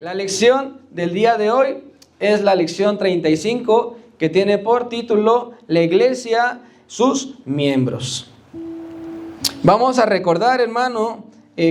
La lección del día de hoy es la lección 35, que tiene por título La Iglesia, sus miembros. Vamos a recordar, hermano,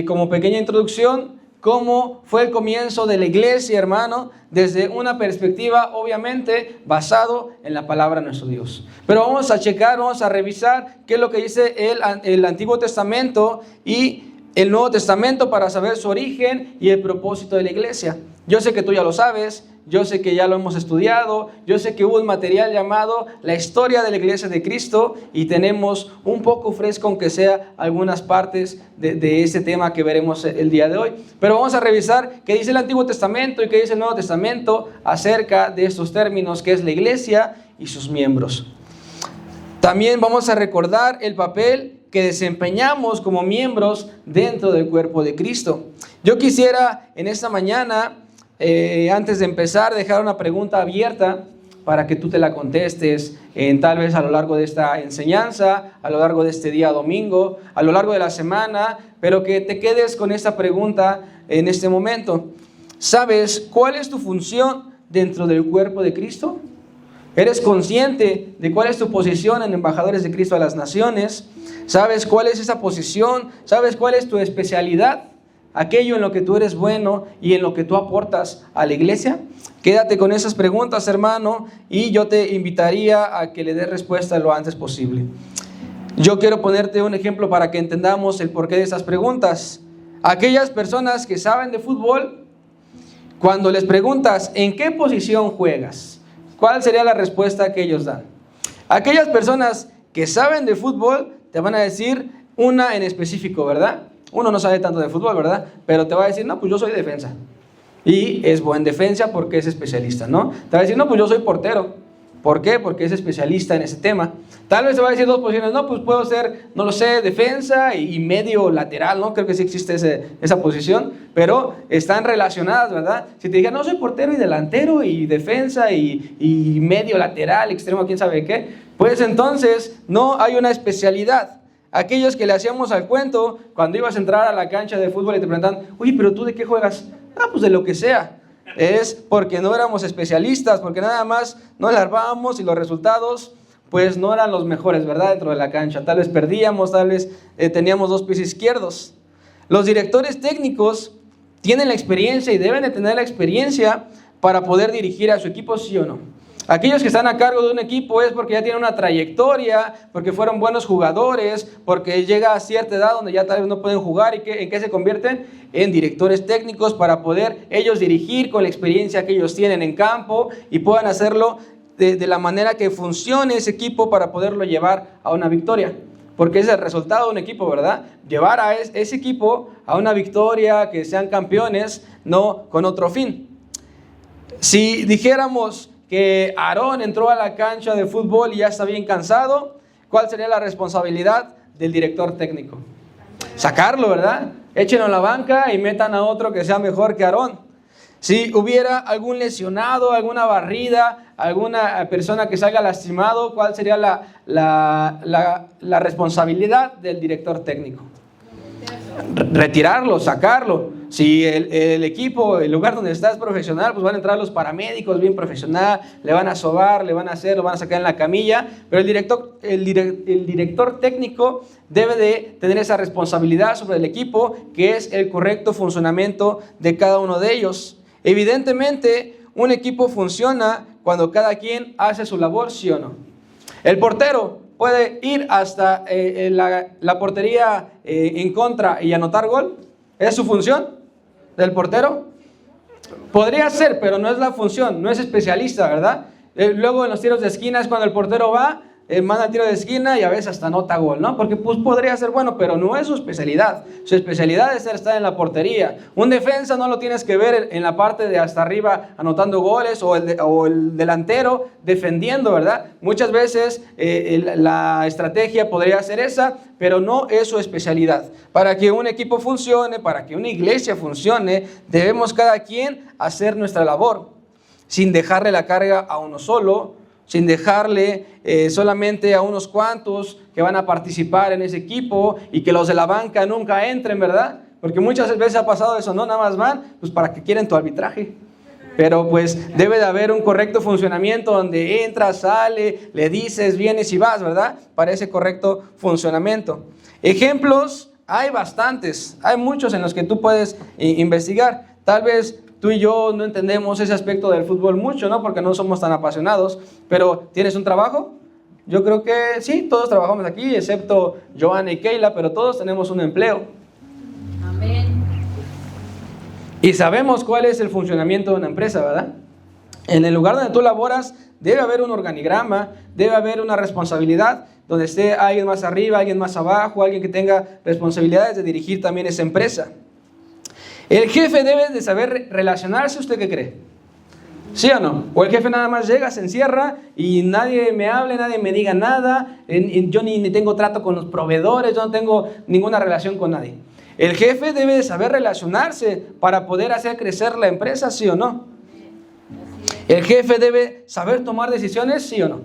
como pequeña introducción, cómo fue el comienzo de la iglesia, hermano, desde una perspectiva, obviamente, basado en la palabra de nuestro Dios. Pero vamos a checar, vamos a revisar qué es lo que dice el Antiguo Testamento y el Nuevo Testamento para saber su origen y el propósito de la iglesia. Yo sé que tú ya lo sabes, yo sé que ya lo hemos estudiado, yo sé que hubo un material llamado La Historia de la Iglesia de Cristo y tenemos un poco fresco, aunque sea algunas partes de este tema que veremos el día de hoy. Pero vamos a revisar qué dice el Antiguo Testamento y qué dice el Nuevo Testamento acerca de estos términos, que es la iglesia y sus miembros. También vamos a recordar el papel que desempeñamos como miembros dentro del cuerpo de Cristo. Yo quisiera en esta mañana, antes de empezar, dejar una pregunta abierta para que tú te la contestes tal vez a lo largo de esta enseñanza, a lo largo de este día domingo, a lo largo de la semana, pero que te quedes con esta pregunta en este momento. ¿Sabes cuál es tu función dentro del cuerpo de Cristo? ¿Eres consciente de cuál es tu posición en Embajadores de Cristo a las Naciones? ¿Sabes cuál es esa posición? ¿Sabes cuál es tu especialidad? Aquello en lo que tú eres bueno y en lo que tú aportas a la iglesia. Quédate con esas preguntas, hermano, y yo te invitaría a que le des respuesta lo antes posible. Yo quiero ponerte un ejemplo para que entendamos el porqué de esas preguntas. Aquellas personas que saben de fútbol, cuando les preguntas ¿en qué posición juegas?, ¿cuál sería la respuesta que ellos dan? Aquellas personas que saben de fútbol te van a decir una en específico, ¿verdad? Uno no sabe tanto de fútbol, ¿verdad? Pero te va a decir, no, pues yo soy defensa. Y es buen defensa porque es especialista, ¿no? Te va a decir, no, pues yo soy portero. ¿Por qué? Porque es especialista en ese tema. Tal vez te va a decir dos posiciones, no, pues puedo ser, no lo sé, defensa y medio lateral, ¿no? Creo que sí existe esa posición, pero están relacionadas, ¿verdad? Si te digan, no, soy portero y delantero y defensa y medio lateral, extremo, quién sabe qué, pues entonces no hay una especialidad. Aquellos que le hacíamos al cuento, cuando ibas a entrar a la cancha de fútbol y te preguntan, oye, pero ¿tú de qué juegas? Ah, pues de lo que sea. Es porque no éramos especialistas, porque nada más nos larvábamos y los resultados pues no eran los mejores, ¿verdad? Dentro de la cancha. Tal vez perdíamos, tal vez teníamos dos pies izquierdos. Los directores técnicos tienen la experiencia y deben de tener la experiencia para poder dirigir a su equipo, ¿sí o no? Aquellos que están a cargo de un equipo es porque ya tienen una trayectoria, porque fueron buenos jugadores, porque llega a cierta edad donde ya tal vez no pueden jugar y ¿en qué se convierten? En directores técnicos para poder ellos dirigir con la experiencia que ellos tienen en campo y puedan hacerlo de la manera que funcione ese equipo para poderlo llevar a una victoria. Porque es el resultado de un equipo, ¿verdad? Llevar a ese equipo a una victoria, que sean campeones, no con otro fin. Si dijéramos que Aarón entró a la cancha de fútbol y ya está bien cansado, ¿cuál sería la responsabilidad del director técnico? Sacarlo, ¿verdad? Échenlo a la banca y metan a otro que sea mejor que Aarón. Si hubiera algún lesionado, alguna barrida, alguna persona que salga lastimado, ¿cuál sería la responsabilidad del director técnico? Retirarlo, sacarlo. Si el equipo, el lugar donde está es profesional, pues van a entrar los paramédicos bien profesional, le van a sobar, le van a hacer, lo van a sacar en la camilla, pero el director técnico debe de tener esa responsabilidad sobre el equipo, que es el correcto funcionamiento de cada uno de ellos. Evidentemente, un equipo funciona cuando cada quien hace su labor, ¿sí o no? El portero puede ir hasta la portería en contra y anotar gol. ¿Es su función del portero? Podría ser, pero no es la función, no es especialista, ¿verdad? Luego en los tiros de esquina es cuando el portero va, manda el tiro de esquina y a veces hasta anota gol, ¿no? Porque pues podría ser bueno, pero no es su especialidad. Su especialidad es estar en la portería. Un defensa no lo tienes que ver en la parte de hasta arriba anotando goles o el delantero defendiendo, ¿verdad? Muchas veces la estrategia podría ser esa, pero no es su especialidad. Para que un equipo funcione, para que una iglesia funcione, debemos cada quien hacer nuestra labor, sin dejarle la carga a uno solo, sin dejarle solamente a unos cuantos que van a participar en ese equipo y que los de la banca nunca entren, ¿verdad? Porque muchas veces ha pasado eso, ¿no? Nada más van, pues para que quieren tu arbitraje. Pero pues debe de haber un correcto funcionamiento donde entras, sale, le dices, vienes y vas, ¿verdad? Para ese correcto funcionamiento. Ejemplos hay bastantes, hay muchos en los que tú puedes investigar. Tal vez tú y yo no entendemos ese aspecto del fútbol mucho, ¿no? Porque no somos tan apasionados. Pero ¿tienes un trabajo? Yo creo que sí, todos trabajamos aquí, excepto Joana y Keila, pero todos tenemos un empleo. Amén. Y sabemos cuál es el funcionamiento de una empresa, ¿verdad? En el lugar donde tú laboras debe haber un organigrama, debe haber una responsabilidad, donde esté alguien más arriba, alguien más abajo, alguien que tenga responsabilidades de dirigir también esa empresa. El jefe debe de saber relacionarse, ¿usted qué cree? ¿Sí o no? O el jefe nada más llega, se encierra y nadie me hable, nadie me diga nada, yo ni tengo trato con los proveedores, yo no tengo ninguna relación con nadie. El jefe debe de saber relacionarse para poder hacer crecer la empresa, ¿sí o no? El jefe debe saber tomar decisiones, ¿sí o no?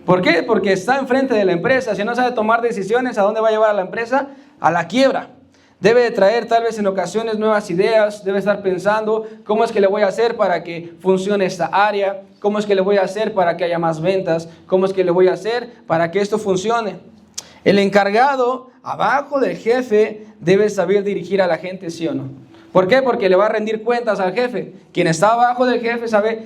¿Por qué? Porque está enfrente de la empresa. Si no sabe tomar decisiones, ¿a dónde va a llevar a la empresa? A la quiebra. Debe de traer tal vez en ocasiones nuevas ideas, debe estar pensando cómo es que le voy a hacer para que funcione esta área, cómo es que le voy a hacer para que haya más ventas, cómo es que le voy a hacer para que esto funcione. El encargado, abajo del jefe, debe saber dirigir a la gente, ¿sí o no? ¿Por qué? Porque le va a rendir cuentas al jefe. Quien está abajo del jefe sabe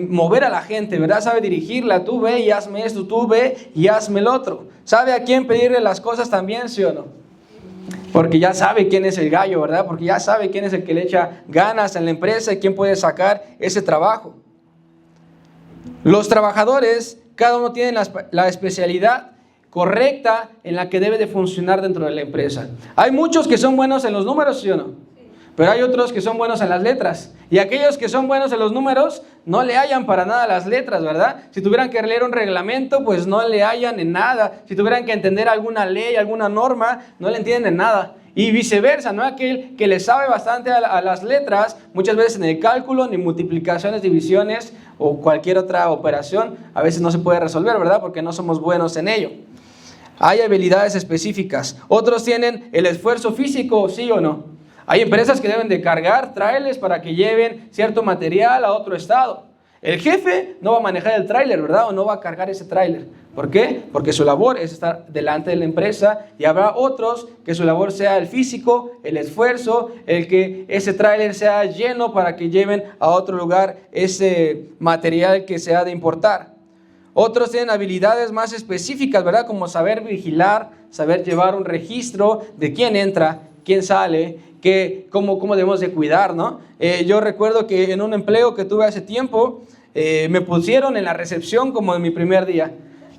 mover a la gente, ¿verdad? Sabe dirigirla. Tú ve y hazme esto, tú ve y hazme el otro. ¿Sabe a quién pedirle las cosas también, sí o no? Porque ya sabe quién es el gallo, ¿verdad? Porque ya sabe quién es el que le echa ganas en la empresa y quién puede sacar ese trabajo. Los trabajadores, cada uno tiene la especialidad correcta en la que debe de funcionar dentro de la empresa. Hay muchos que son buenos en los números, ¿sí o no? Pero hay otros que son buenos en las letras. Y aquellos que son buenos en los números no le hallan para nada las letras, ¿verdad? Si tuvieran que leer un reglamento, pues no le hallan en nada. Si tuvieran que entender alguna ley, alguna norma, no le entienden en nada. Y viceversa, ¿no? Aquel que le sabe bastante a las letras, muchas veces en el cálculo, ni multiplicaciones, divisiones o cualquier otra operación, a veces no se puede resolver, ¿verdad? Porque no somos buenos en ello. Hay habilidades específicas. Otros tienen el esfuerzo físico, ¿sí o no? Hay empresas que deben de cargar trailers para que lleven cierto material a otro estado. El jefe no va a manejar el tráiler, ¿verdad? O no va a cargar ese tráiler. ¿Por qué? Porque su labor es estar delante de la empresa y habrá otros que su labor sea el físico, el esfuerzo, el que ese tráiler sea lleno para que lleven a otro lugar ese material que se ha de importar. Otros tienen habilidades más específicas, ¿verdad? Como saber vigilar, saber llevar un registro de quién entra, quién sale, cómo debemos de cuidar, ¿no? Yo recuerdo que en un empleo que tuve hace tiempo, me pusieron en la recepción como en mi primer día.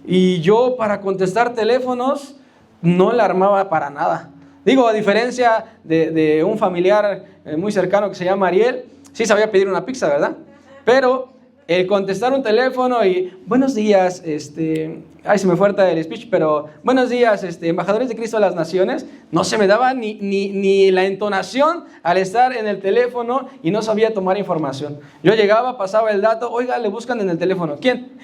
Y yo para contestar teléfonos no la armaba para nada. Digo, a diferencia de un familiar muy cercano que se llama Ariel, sí sabía pedir una pizza, ¿verdad? Pero el contestar un teléfono y buenos días, ay, se me fue ahorita el speech, pero buenos días, embajadores de Cristo a las Naciones, no se me daba ni la entonación al estar en el teléfono y no sabía tomar información. Yo llegaba, pasaba el dato, oiga, le buscan en el teléfono, ¿quién?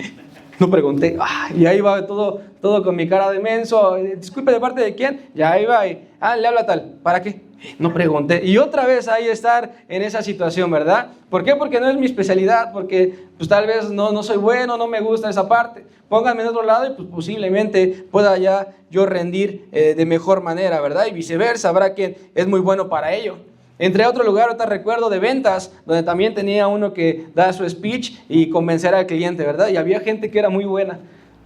No pregunté, y ahí va todo con mi cara de menso, disculpe, ¿de parte de quién? Ya iba y, le habla tal, ¿para qué? No pregunté, y otra vez ahí estar en esa situación, ¿verdad? ¿Por qué? Porque no es mi especialidad, porque pues tal vez no soy bueno, no me gusta esa parte. Pónganme en otro lado y pues posiblemente pueda ya yo rendir de mejor manera, ¿verdad? Y viceversa, habrá quien es muy bueno para ello. Entre otro lugar, ahorita recuerdo de ventas, donde también tenía uno que da su speech y convencer al cliente, ¿verdad? Y había gente que era muy buena,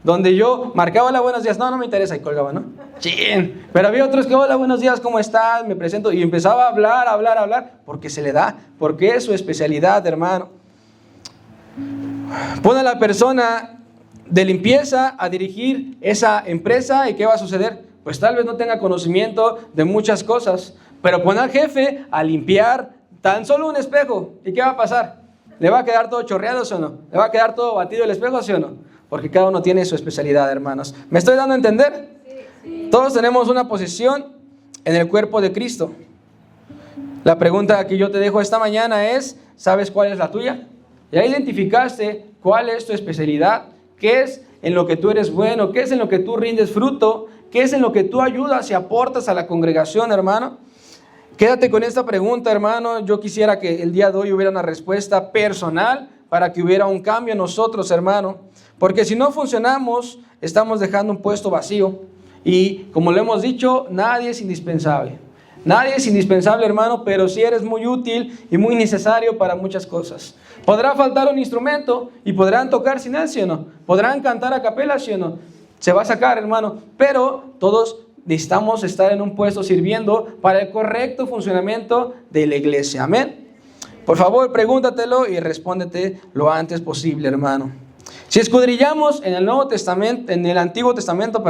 donde yo marcaba hola, buenos días, no me interesa, y colgaba, ¿no? ¡Chin! Pero había otros que, hola, buenos días, ¿cómo estás? Me presento, y empezaba a hablar, porque se le da, porque es su especialidad, hermano. Pone a la persona de limpieza a dirigir esa empresa, ¿y qué va a suceder? Pues tal vez no tenga conocimiento de muchas cosas, pero pone al jefe a limpiar tan solo un espejo, ¿y qué va a pasar? ¿Le va a quedar todo chorreado, sí o no? ¿Le va a quedar todo batido el espejo, sí o no? Porque cada uno tiene su especialidad, hermanos. ¿Me estoy dando a entender? Sí. Todos tenemos una posición en el cuerpo de Cristo. La pregunta que yo te dejo esta mañana es, ¿sabes cuál es la tuya? ¿Ya identificaste cuál es tu especialidad? ¿Qué es en lo que tú eres bueno? ¿Qué es en lo que tú rindes fruto? ¿Qué es en lo que tú ayudas y aportas a la congregación, hermano? Quédate con esta pregunta, hermano. Yo quisiera que el día de hoy hubiera una respuesta personal para que hubiera un cambio en nosotros, hermano. Porque si no funcionamos, estamos dejando un puesto vacío. Y como lo hemos dicho, nadie es indispensable. Nadie es indispensable, hermano, pero sí eres muy útil y muy necesario para muchas cosas. Podrá faltar un instrumento y podrán tocar sin él, ¿sí o no? Podrán cantar a capela, ¿sí o no? Se va a sacar, hermano, pero todos necesitamos estar en un puesto sirviendo para el correcto funcionamiento de la iglesia. Amén. Por favor, pregúntatelo y respóndete lo antes posible, hermano. Si escudriñamos en el Nuevo Testamento, en el Antiguo Testamento,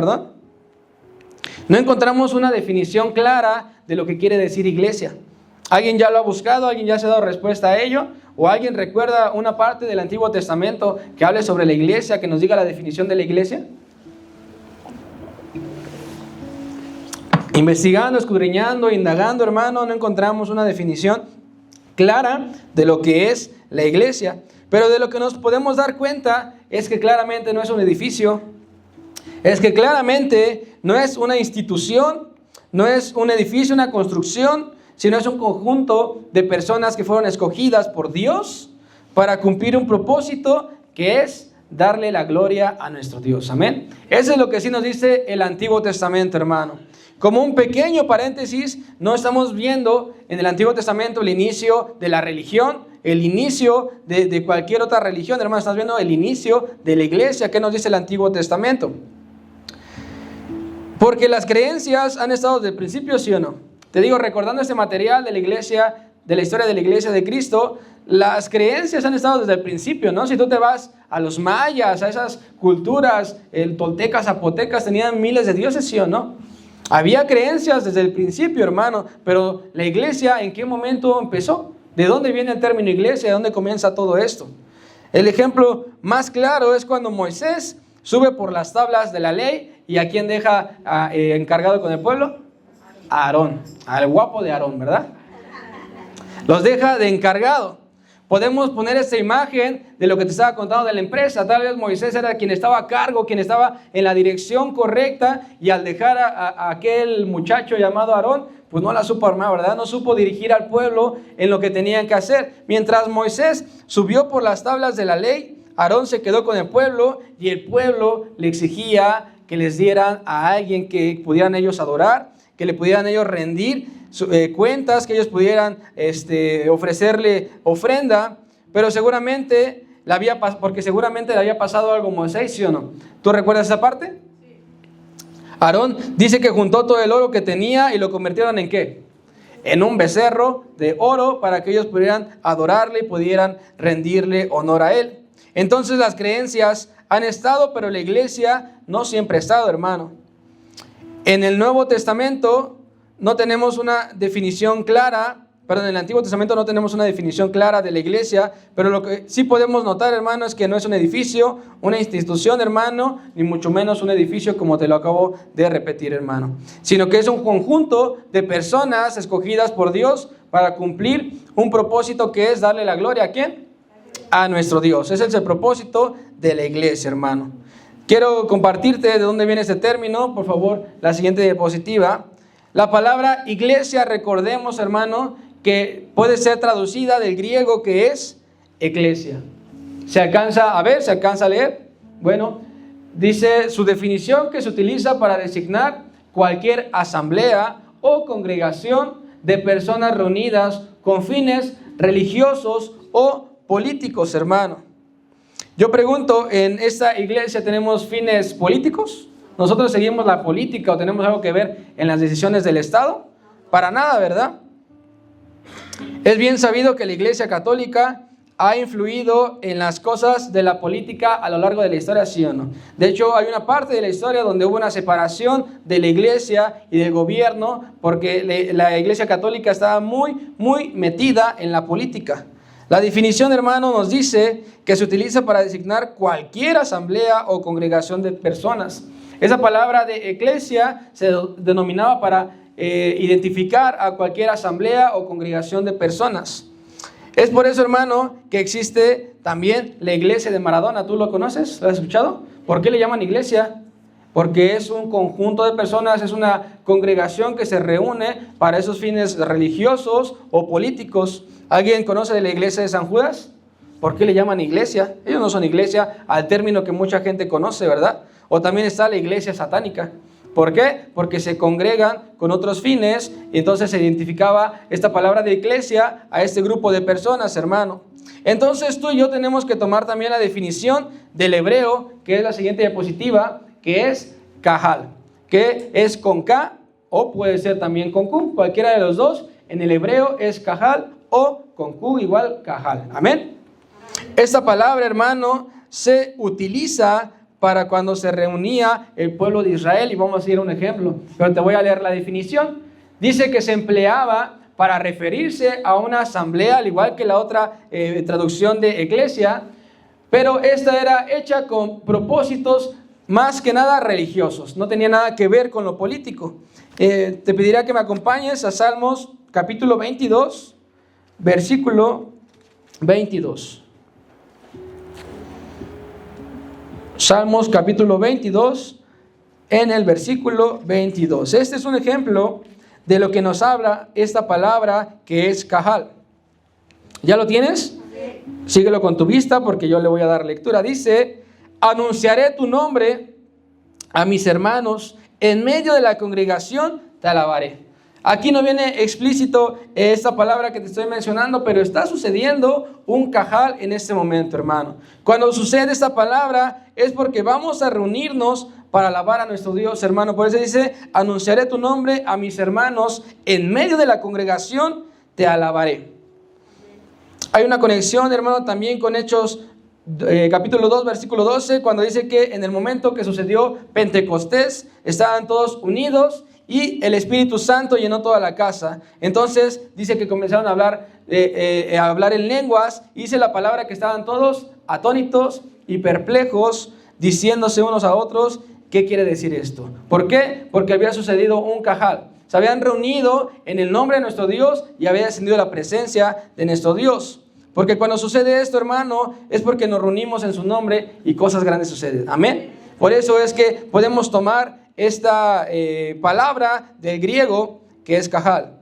no encontramos una definición clara de lo que quiere decir iglesia. ¿Alguien ya lo ha buscado? ¿Alguien ya se ha dado respuesta a ello? ¿O alguien recuerda una parte del Antiguo Testamento que hable sobre la iglesia, que nos diga la definición de la iglesia? Investigando, escudriñando, indagando, hermano, no encontramos una definición clara de lo que es la iglesia. Pero de lo que nos podemos dar cuenta es que claramente no es un edificio, es que claramente no es una institución, no es un edificio, una construcción, sino es un conjunto de personas que fueron escogidas por Dios para cumplir un propósito que es darle la gloria a nuestro Dios. Amén. Eso es lo que sí nos dice el Antiguo Testamento, hermano. Como un pequeño paréntesis, no estamos viendo en el Antiguo Testamento el inicio de la religión, el inicio de cualquier otra religión, hermano. Estamos viendo el inicio de la iglesia. ¿Qué nos dice el Antiguo Testamento? Porque las creencias han estado desde el principio, ¿sí o no? Te digo, recordando este material de la iglesia, de la historia de la iglesia de Cristo, las creencias han estado desde el principio, ¿no? Si tú te vas a los mayas, a esas culturas, el toltecas, zapotecas, tenían miles de dioses, ¿sí o no? Había creencias desde el principio, hermano, pero la iglesia, ¿en qué momento empezó? ¿De dónde viene el término iglesia? ¿De dónde comienza todo esto? El ejemplo más claro es cuando Moisés sube por las tablas de la ley y ¿a quién deja encargado con el pueblo? A Aarón, al guapo de Aarón, ¿verdad? Los deja de encargado. Podemos poner esta imagen de lo que te estaba contando de la empresa. Tal vez Moisés era quien estaba a cargo, quien estaba en la dirección correcta, y al dejar a aquel muchacho llamado Aarón, pues no la supo armar, ¿verdad? No supo dirigir al pueblo en lo que tenían que hacer. Mientras Moisés subió por las tablas de la ley, Aarón se quedó con el pueblo y el pueblo le exigía que les dieran a alguien que pudieran ellos adorar, que le pudieran ellos rendir cuentas, que ellos pudieran ofrecerle ofrenda, pero seguramente porque seguramente le había pasado algo a Moisés, ¿sí o no? ¿Tú recuerdas esa parte? Sí. Aarón dice que juntó todo el oro que tenía y lo convirtieron ¿en qué? En un becerro de oro para que ellos pudieran adorarle y pudieran rendirle honor a él. Entonces las creencias han estado, pero la iglesia no siempre ha estado, hermano. En el Nuevo Testamento no tenemos una definición clara, en el Antiguo Testamento no tenemos una definición clara de la iglesia, pero lo que sí podemos notar, hermano, es que no es un edificio, una institución, hermano, ni mucho menos un edificio como te lo acabo de repetir, hermano, sino que es un conjunto de personas escogidas por Dios para cumplir un propósito que es darle la gloria ¿a quién? A nuestro Dios. Ese es el propósito de la iglesia, hermano. Quiero compartirte de dónde viene este término, por favor, la siguiente diapositiva. La palabra iglesia, recordemos, hermano, que puede ser traducida del griego que es eclesia. ¿Se alcanza a ver? ¿Se alcanza a leer? Bueno, dice su definición que se utiliza para designar cualquier asamblea o congregación de personas reunidas con fines religiosos o políticos, hermano. Yo pregunto, ¿en esta iglesia tenemos fines políticos? ¿Nosotros seguimos la política o tenemos algo que ver en las decisiones del Estado? Para nada, ¿verdad? Es bien sabido que la Iglesia Católica ha influido en las cosas de la política a lo largo de la historia, ¿sí o no? De hecho, hay una parte de la historia donde hubo una separación de la iglesia y del gobierno porque la Iglesia Católica estaba muy, muy metida en la política. La definición, hermano, nos dice que se utiliza para designar cualquier asamblea o congregación de personas. Esa palabra de eclesia se denominaba para identificar a cualquier asamblea o congregación de personas. Es por eso, hermano, que existe también la iglesia de Maradona. ¿Tú lo conoces? ¿Lo has escuchado? ¿Por qué le llaman iglesia? porque es un conjunto de personas, es una congregación que se reúne para esos fines religiosos o políticos. ¿Alguien conoce de la iglesia de San Judas? ¿Por qué le llaman iglesia? Ellos no son iglesia al término que mucha gente conoce, ¿verdad? O también está la iglesia satánica. ¿Por qué? Porque se congregan con otros fines y entonces se identificaba esta palabra de iglesia a este grupo de personas, hermano. Entonces tú y yo tenemos que tomar también la definición del hebreo, que es la siguiente diapositiva, que es Cajal, que es con K o puede ser también con Q, cualquiera de los dos. En el hebreo es Cajal o con Q igual Cajal. Amén. Esta palabra, hermano, se utiliza para cuando se reunía el pueblo de Israel, y vamos a ir a un ejemplo, pero te voy a leer la definición. Dice que se empleaba para referirse a una asamblea, al igual que la otra traducción de iglesia, pero esta era hecha con propósitos más que nada religiosos, no tenía nada que ver con lo político. Te pediría que me acompañes a Salmos capítulo 22, versículo 22. Salmos capítulo 22, en el versículo 22. Este es un ejemplo de lo que nos habla esta palabra que es Cajal. ¿Ya lo tienes? Síguelo con tu vista porque yo le voy a dar lectura. Dice: anunciaré tu nombre a mis hermanos, en medio de la congregación te alabaré. Aquí no viene explícito esta palabra que te estoy mencionando, pero está sucediendo un Cajal en este momento, hermano. Cuando sucede esta palabra es porque vamos a reunirnos para alabar a nuestro Dios, hermano. Por eso dice: anunciaré tu nombre a mis hermanos, en medio de la congregación te alabaré. Hay una conexión, hermano, también con Hechos capítulo 2, versículo 12, cuando dice que en el momento que sucedió Pentecostés, estaban todos unidos y el Espíritu Santo llenó toda la casa. Entonces dice que comenzaron a hablar en lenguas, y dice la palabra que estaban todos atónitos y perplejos, diciéndose unos a otros: ¿qué quiere decir esto? ¿Por qué? Porque había sucedido un Cajal. Se habían reunido en el nombre de nuestro Dios y había descendido la presencia de nuestro Dios. Porque cuando sucede esto, hermano, es porque nos reunimos en su nombre y cosas grandes suceden. Amén. Por eso es que podemos tomar esta palabra del griego que es Cajal.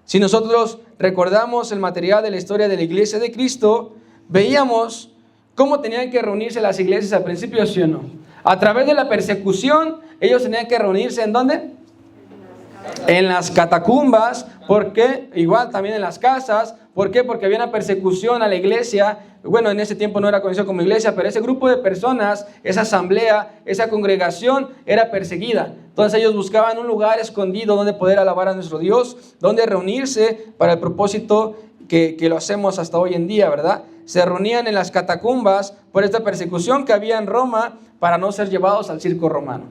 Si nosotros recordamos el material de la historia de la iglesia de Cristo, veíamos cómo tenían que reunirse las iglesias al principio, ¿sí o no? A través de la persecución, ellos tenían que reunirse ¿en dónde? En las catacumbas. ¿Por qué? Igual también en las casas. ¿Por qué? Porque había una persecución a la iglesia. Bueno, en ese tiempo no era conocido como iglesia, pero ese grupo de personas, esa asamblea, esa congregación era perseguida. Entonces ellos buscaban un lugar escondido donde poder alabar a nuestro Dios, donde reunirse para el propósito que lo hacemos hasta hoy en día, ¿verdad? Se reunían en las catacumbas por esta persecución que había en Roma para no ser llevados al circo romano.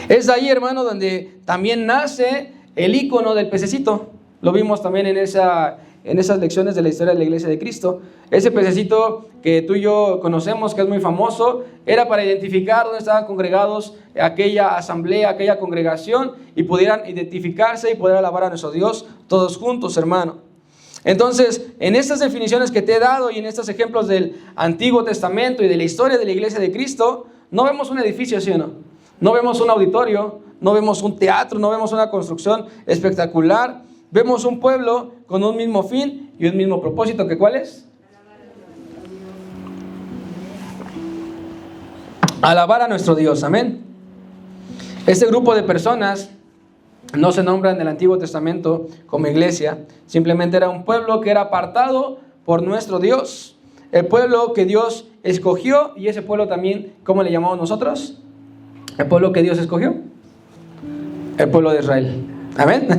Es ahí, hermano, donde también nace el icono del pececito. Lo vimos también en esas lecciones de la historia de la iglesia de Cristo. Ese pececito que tú y yo conocemos, que es muy famoso, era para identificar dónde estaban congregados aquella asamblea, aquella congregación, y pudieran identificarse y poder alabar a nuestro Dios todos juntos, hermano. Entonces, en estas definiciones que te he dado y en estos ejemplos del Antiguo Testamento y de la historia de la iglesia de Cristo, no vemos un edificio, ¿sí o no? No vemos un auditorio, no vemos un teatro, no vemos una construcción espectacular. Vemos un pueblo con un mismo fin y un mismo propósito, ¿que cuál es? Alabar a nuestro Dios, amén. Este grupo de personas no se nombra en el Antiguo Testamento como iglesia, simplemente era un pueblo que era apartado por nuestro Dios, el pueblo que Dios escogió. Y ese pueblo también, ¿cómo le llamamos nosotros? El pueblo que Dios escogió, el pueblo de Israel, amén.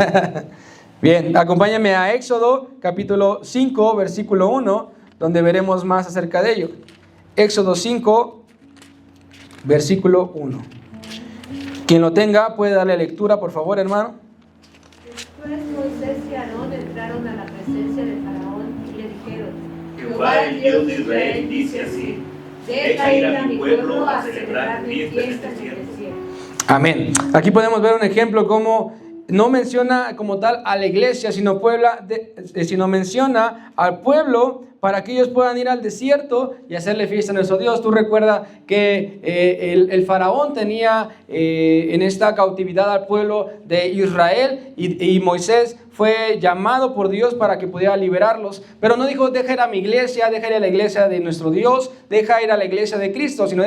Bien, acompáñame a Éxodo capítulo 5, versículo 1, donde veremos más acerca de ello. Éxodo 5, versículo 1. Quien lo tenga puede darle lectura, por favor, hermano. Después Moisés y Aarón entraron a la presencia de Faraón y le dijeron: Jehová, el Dios de Israel, dice así: deja ir a mi pueblo a celebrar mi fiesta en el desierto. Amén. Aquí podemos ver un ejemplo como no menciona como tal a la iglesia, sino menciona al pueblo para que ellos puedan ir al desierto y hacerle fiesta a nuestro Dios. Tú recuerdas que el faraón tenía en esta cautividad al pueblo de Israel y Moisés fue llamado por Dios para que pudiera liberarlos, pero no dijo deja ir a mi iglesia, deja ir a la iglesia de nuestro Dios, deja ir a la iglesia de Cristo, sino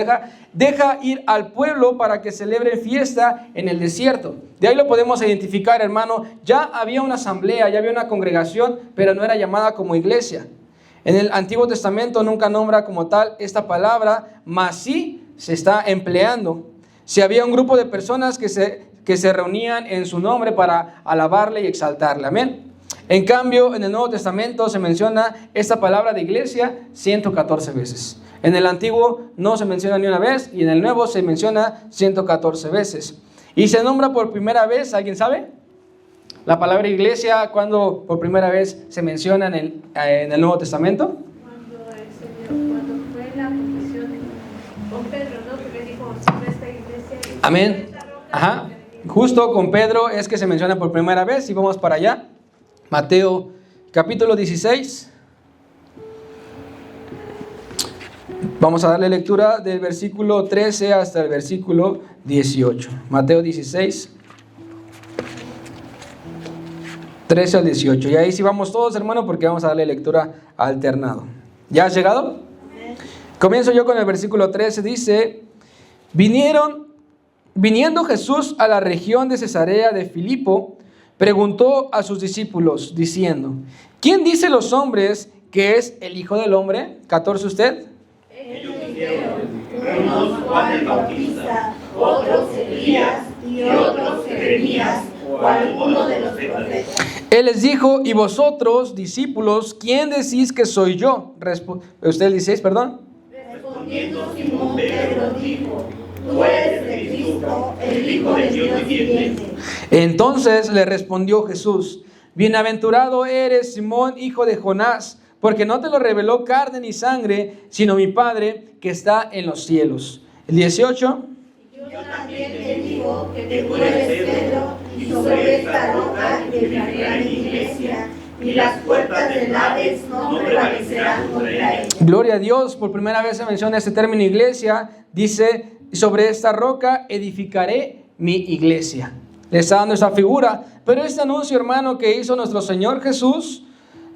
deja ir al pueblo para que celebre fiesta en el desierto. De ahí lo podemos identificar, hermano. Ya había una asamblea, ya había una congregación, pero no era llamada como iglesia. En el Antiguo Testamento nunca nombra como tal esta palabra, mas sí se está empleando. Si había un grupo de personas que se reunían en su nombre para alabarle y exaltarle. Amén. En cambio, en el Nuevo Testamento se menciona esta palabra de iglesia 114 veces. En el Antiguo no se menciona ni una vez y en el Nuevo se menciona 114 veces. Y se nombra por primera vez, ¿alguien sabe? La palabra iglesia, ¿cuándo por primera vez se menciona en el Nuevo Testamento? Cuando fue la confesión con Pedro, ¿no? Porque dijo, sobre esta iglesia. Amén. Ajá. Justo con Pedro es que se menciona por primera vez y vamos para allá. Mateo capítulo 16. Vamos a darle lectura del versículo 13 hasta el versículo 18. Mateo 16. 13 al 18. Y ahí sí vamos todos, hermano, porque vamos a darle lectura alternado. ¿Ya has llegado? Comienzo yo con el versículo 13. Dice: Viniendo Jesús a la región de Cesarea de Filipo, preguntó a sus discípulos, diciendo: ¿Quién dice los hombres que es el Hijo del Hombre? 14 usted. Ellos dijeron, unos Juan el Bautista, otros Elías y otros Jeremías o alguno de los profetas. Él les dijo: ¿y vosotros, discípulos, quién decís que soy yo? Usted 16, perdón. Respondiendo Simón Pedro dijo: Tú eres el Cristo, el Hijo del Dios viviente. Entonces le respondió Jesús: Bienaventurado eres, Simón, hijo de Jonás, porque no te lo reveló carne ni sangre, sino mi Padre que está en los cielos. El 18. Yo también te digo que tú eres Pedro, y sobre esta roca edificaré mi iglesia, y las puertas del Hades no prevalecerán contra ella. Gloria a Dios. Por primera vez se menciona este término iglesia. Dice: sobre esta roca edificaré mi iglesia. Le está dando esa figura. Pero este anuncio, hermano, que hizo nuestro Señor Jesús,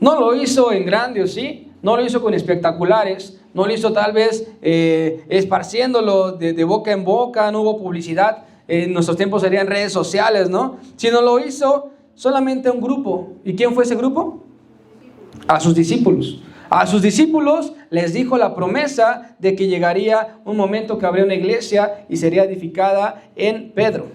no lo hizo en grande, ¿sí? No lo hizo con espectaculares, no lo hizo tal vez esparciéndolo de boca en boca, no hubo publicidad, en nuestros tiempos serían redes sociales, ¿no? Sino lo hizo solamente a un grupo. ¿Y quién fue ese grupo? A sus discípulos. A sus discípulos les dijo la promesa de que llegaría un momento que habría una iglesia y sería edificada en Pedro.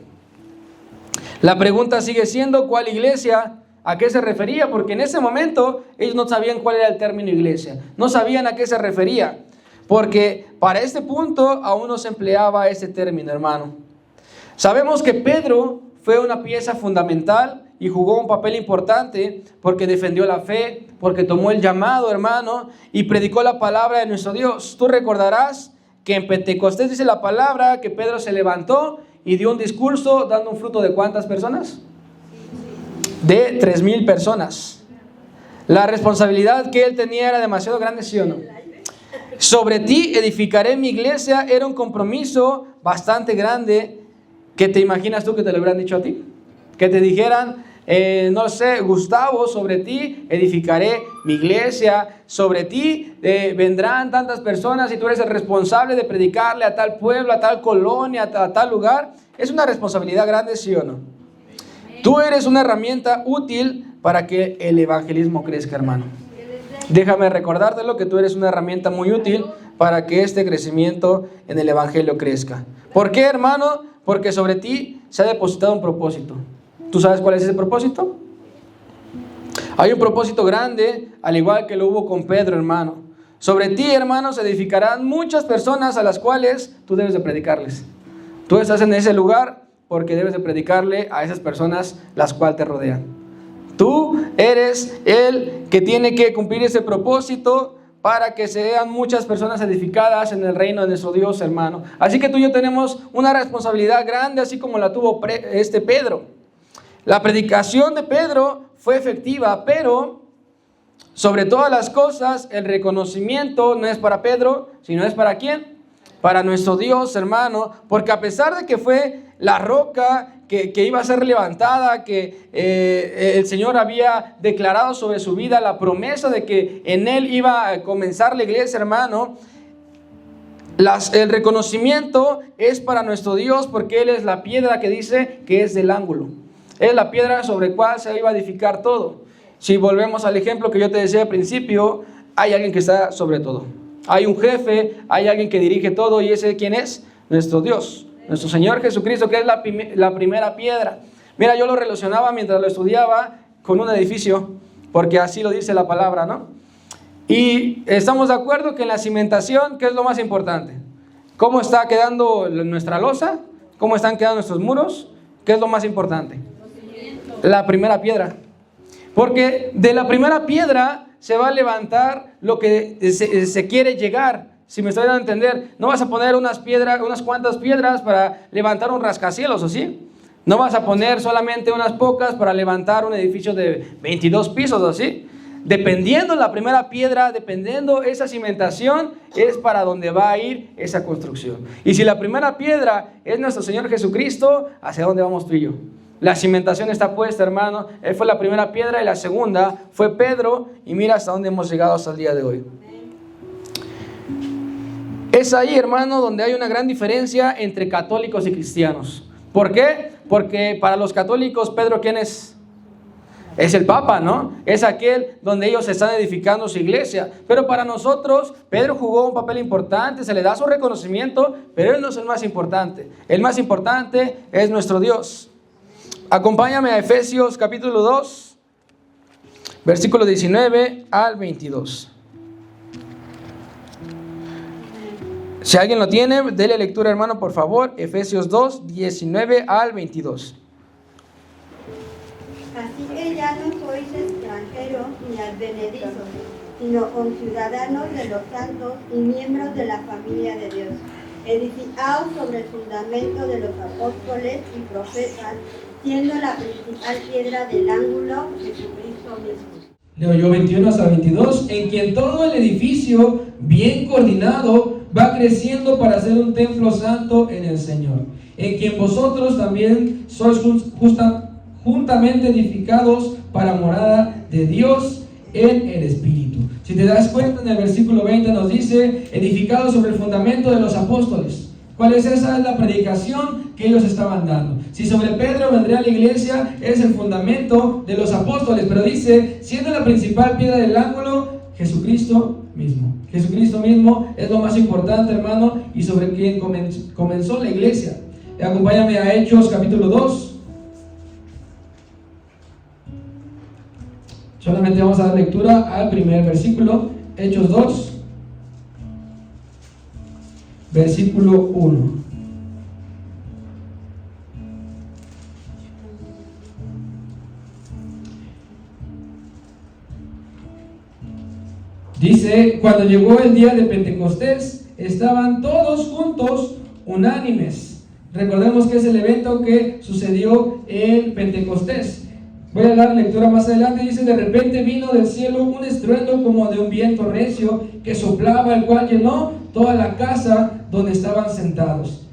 La pregunta sigue siendo: ¿cuál iglesia? ¿A qué se refería? Porque en ese momento ellos no sabían cuál era el término iglesia. No sabían a qué se refería. Porque para este punto aún no se empleaba ese término, hermano. Sabemos que Pedro fue una pieza fundamental y jugó un papel importante porque defendió la fe, porque tomó el llamado, hermano, y predicó la palabra de nuestro Dios. Tú recordarás que en Pentecostés dice la palabra que Pedro se levantó y dio un discurso dando un fruto de ¿cuántas personas? De 3,000 personas. La responsabilidad que él tenía era demasiado grande, ¿sí o no? Sobre ti edificaré mi iglesia era un compromiso bastante grande. ¿Qué te imaginas tú que te lo hubieran dicho a ti? Que te dijeran, no sé, Gustavo, sobre ti edificaré mi iglesia, sobre ti vendrán tantas personas y tú eres el responsable de predicarle a tal pueblo, a tal colonia, a tal lugar. Es una responsabilidad grande, ¿sí o no? Tú eres una herramienta útil para que el evangelismo crezca, hermano. Déjame recordártelo, que tú eres una herramienta muy útil para que este crecimiento en el evangelio crezca. ¿Por qué, hermano? Porque sobre ti se ha depositado un propósito. ¿Tú sabes cuál es ese propósito? Hay un propósito grande, al igual que lo hubo con Pedro, hermano. Sobre ti, hermano, se edificarán muchas personas a las cuales tú debes de predicarles. Tú estás en ese lugar porque debes de predicarle a esas personas las cuales te rodean. Tú eres el que tiene que cumplir ese propósito para que sean muchas personas edificadas en el reino de nuestro Dios, hermano. Así que tú y yo tenemos una responsabilidad grande, así como la tuvo Pedro. La predicación de Pedro fue efectiva, pero Sobre todas las cosas, el reconocimiento no es para Pedro, sino es para ¿quién? Para nuestro Dios, hermano, porque a pesar de que fue la roca que iba a ser levantada, que el Señor había declarado sobre su vida la promesa de que en él iba a comenzar la iglesia, hermano, el reconocimiento es para nuestro Dios, porque Él es la piedra que dice que es del ángulo. Es la piedra sobre la cual se iba a edificar todo. Si volvemos al ejemplo que yo te decía al principio, hay alguien que está sobre todo. Hay un jefe, hay alguien que dirige todo, y ese ¿quién es? Nuestro Dios, nuestro Señor Jesucristo, que es la primera piedra. Mira, yo lo relacionaba mientras lo estudiaba con un edificio, porque así lo dice la palabra, ¿no? Y estamos de acuerdo que en la cimentación, ¿qué es lo más importante? ¿Cómo está quedando nuestra losa? ¿Cómo están quedando nuestros muros? ¿Qué es lo más importante? La primera piedra. Porque de la primera piedra se va a levantar lo que se quiere llegar. Si me estoy dando a entender, no vas a poner unas cuantas piedras para levantar un rascacielos, ¿o sí? No vas a poner solamente unas pocas para levantar un edificio de 22 pisos, ¿o sí? Dependiendo la primera piedra, dependiendo esa cimentación, es para donde va a ir esa construcción. Y si la primera piedra es nuestro Señor Jesucristo, ¿hacia dónde vamos tú y yo? La cimentación está puesta, hermano. Él fue la primera piedra y la segunda fue Pedro. Y mira hasta dónde hemos llegado hasta el día de hoy. Es ahí, hermano, donde hay una gran diferencia entre católicos y cristianos. ¿Por qué? Porque para los católicos, Pedro, ¿quién es? Es el Papa, ¿no? Es aquel donde ellos están edificando su iglesia. Pero para nosotros, Pedro jugó un papel importante, se le da su reconocimiento, pero él no es el más importante. El más importante es nuestro Dios. Acompáñame a Efesios capítulo 2, versículo 19 al 22. Si alguien lo tiene, dele lectura, hermano, por favor. Efesios 2, 19 al 22. Así que ya no sois extranjeros ni advenedizos, sino conciudadanos de los santos y miembros de la familia de Dios, edificados sobre el fundamento de los apóstoles y profetas, siendo la principal piedra del ángulo Jesucristo mismo. Leo yo 21 hasta 22. En quien todo el edificio, bien coordinado, va creciendo para ser un templo santo en el Señor, en quien vosotros también sois juntamente edificados para morada de Dios en el Espíritu. Si te das cuenta, en el versículo 20 nos dice, edificados sobre el fundamento de los apóstoles. ¿Cuál es esa? Es la predicación que ellos estaban dando. Si sobre Pedro vendría la iglesia, es el fundamento de los apóstoles, pero dice, siendo la principal piedra del ángulo, Jesucristo mismo. Jesucristo mismo es lo más importante, hermano, y sobre quien comenzó la iglesia. Acompáñame a Hechos capítulo 2. Solamente vamos a dar lectura al primer versículo, Hechos 2, versículo 1. Dice, cuando llegó el día de Pentecostés, estaban todos juntos, unánimes. Recordemos que es el evento que sucedió en Pentecostés. Voy a dar lectura más adelante. Dice, de repente vino del cielo un estruendo como de un viento recio que soplaba, el cual llenó toda la casa donde estaban sentados.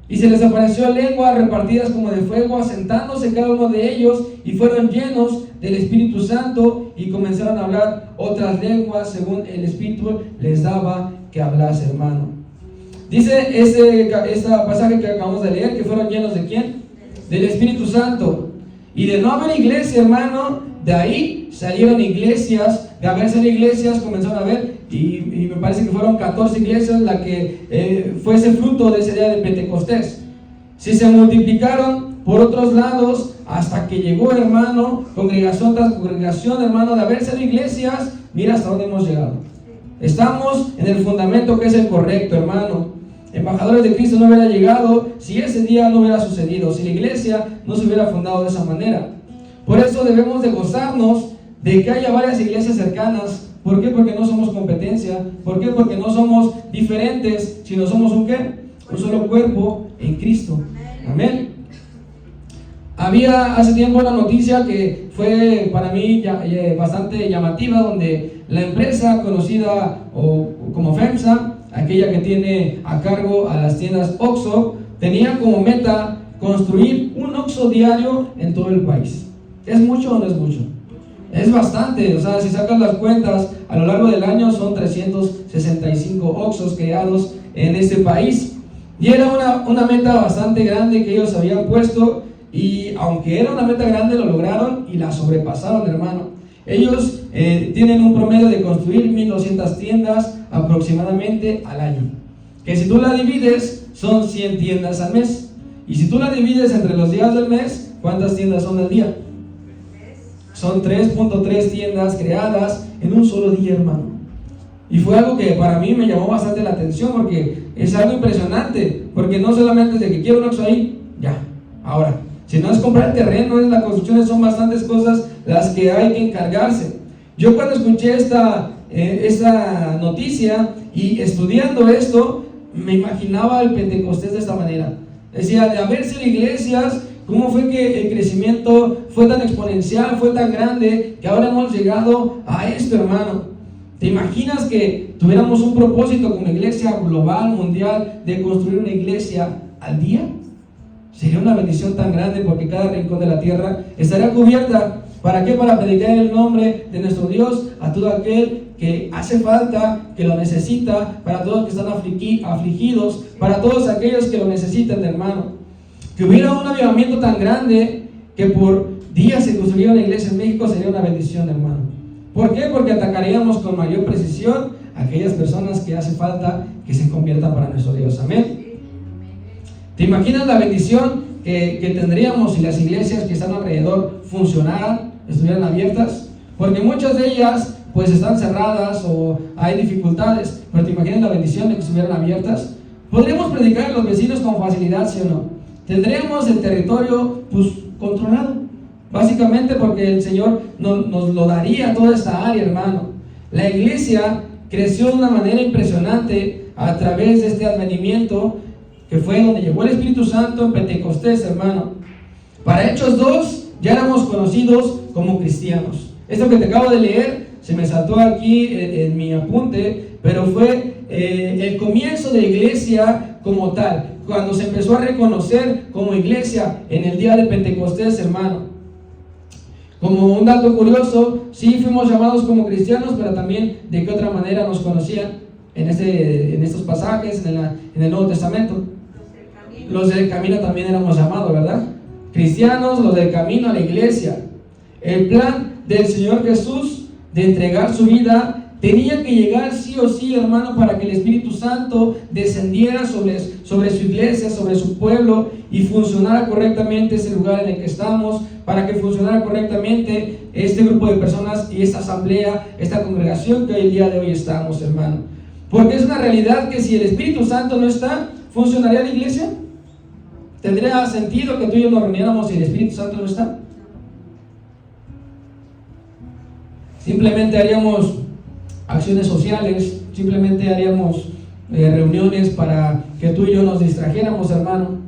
Y se les apareció lenguas repartidas como de fuego, asentándose cada uno de ellos, y fueron llenos del Espíritu Santo, y comenzaron a hablar otras lenguas según el Espíritu les daba que hablase, hermano. Dice este pasaje que acabamos de leer, que fueron llenos ¿de quién? Del Espíritu Santo. Y de no haber iglesia, hermano, de ahí salieron iglesias. De haber salido iglesias, comenzaron a ver, y me parece que fueron 14 iglesias la que fuese fruto de ese día de Pentecostés. Si se multiplicaron por otros lados, hasta que llegó, hermano, congregación tras congregación, hermano, de haber salido iglesias, mira hasta dónde hemos llegado. Estamos en el fundamento que es el correcto, hermano. Embajadores de Cristo no hubiera llegado si ese día no hubiera sucedido, si la iglesia no se hubiera fundado de esa manera. Por eso debemos de gozarnos de que haya varias iglesias cercanas. ¿Por qué? Porque no somos competencia. ¿Por qué? Porque no somos diferentes, sino somos un ¿qué? Un solo cuerpo en Cristo. Amén. Había hace tiempo una noticia que fue para mí bastante llamativa, donde la empresa conocida como FEMSA, aquella que tiene a cargo a las tiendas OXXO, tenía como meta construir un OXXO diario en todo el país. ¿Es mucho o no es mucho? Es bastante. O sea, si sacas las cuentas, a lo largo del año son 365 OXXOs creados en este país. Y era una meta bastante grande que ellos habían puesto, y aunque era una meta grande, lo lograron y la sobrepasaron, hermano. Ellos tienen un promedio de construir 1,200 tiendas aproximadamente al año, que si tú la divides son 100 tiendas al mes, y si tú la divides entre los días del mes, ¿cuántas tiendas son al día? Son 3.3 tiendas creadas en un solo día, hermano. Y fue algo que para mí me llamó bastante la atención, porque es algo impresionante, porque no solamente es de que quiero un OXXO ahí, ya, ahora, si no es comprar el terreno, es la construcción, son bastantes cosas las que hay que encargarse. Yo cuando escuché esta noticia y estudiando esto, me imaginaba el Pentecostés de esta manera. Decía, de haber sido iglesias, ¿cómo fue que el crecimiento fue tan exponencial, fue tan grande, que ahora hemos llegado a esto, hermano? ¿Te imaginas que tuviéramos un propósito como iglesia global, mundial, de construir una iglesia al día? Sería una bendición tan grande, porque cada rincón de la tierra estaría cubierta. ¿Para qué? Para predicar el nombre de nuestro Dios a todo aquel que hace falta, que lo necesita, para todos que están afligidos, para todos aquellos que lo necesitan, hermano. Que hubiera un avivamiento tan grande que por días se construyera una iglesia en México, sería una bendición, hermano. ¿Por qué? Porque atacaríamos con mayor precisión a aquellas personas que hace falta que se conviertan para nuestro Dios. Amén. ¿Te imaginas la bendición que tendríamos si las iglesias que están alrededor funcionaran, estuvieran abiertas? Porque muchas de ellas pues están cerradas o hay dificultades, pero ¿te imaginas la bendición de que estuvieran abiertas? ¿Podríamos predicar a los vecinos con facilidad, sí o no? Tendríamos el territorio pues controlado, básicamente porque el Señor nos lo daría toda esta área, hermano. La iglesia creció de una manera impresionante a través de este advenimiento, que fue donde llegó el Espíritu Santo en Pentecostés, hermano. Para Hechos 2 ya éramos conocidos como cristianos. Esto que te acabo de leer se me saltó aquí en mi apunte, pero fue el comienzo de la iglesia como tal, cuando se empezó a reconocer como iglesia en el día de Pentecostés, hermano. Como un dato curioso, sí fuimos llamados como cristianos, pero también de qué otra manera nos conocían en estos pasajes, en el Nuevo Testamento. Los del camino también éramos llamados, ¿verdad? Cristianos, los del camino a la iglesia. El plan del Señor Jesús de entregar su vida tenía que llegar sí o sí, hermano, para que el Espíritu Santo descendiera sobre su iglesia, sobre su pueblo, y funcionara correctamente ese lugar en el que estamos, para que funcionara correctamente este grupo de personas y esta asamblea, esta congregación que hoy el día de hoy estamos, hermano. Porque es una realidad que si el Espíritu Santo no está, ¿funcionaría la iglesia? ¿Tendría sentido que tú y yo nos reuniéramos si el Espíritu Santo no está? Simplemente haríamos acciones sociales, simplemente haríamos reuniones para que tú y yo nos distrajéramos, hermano.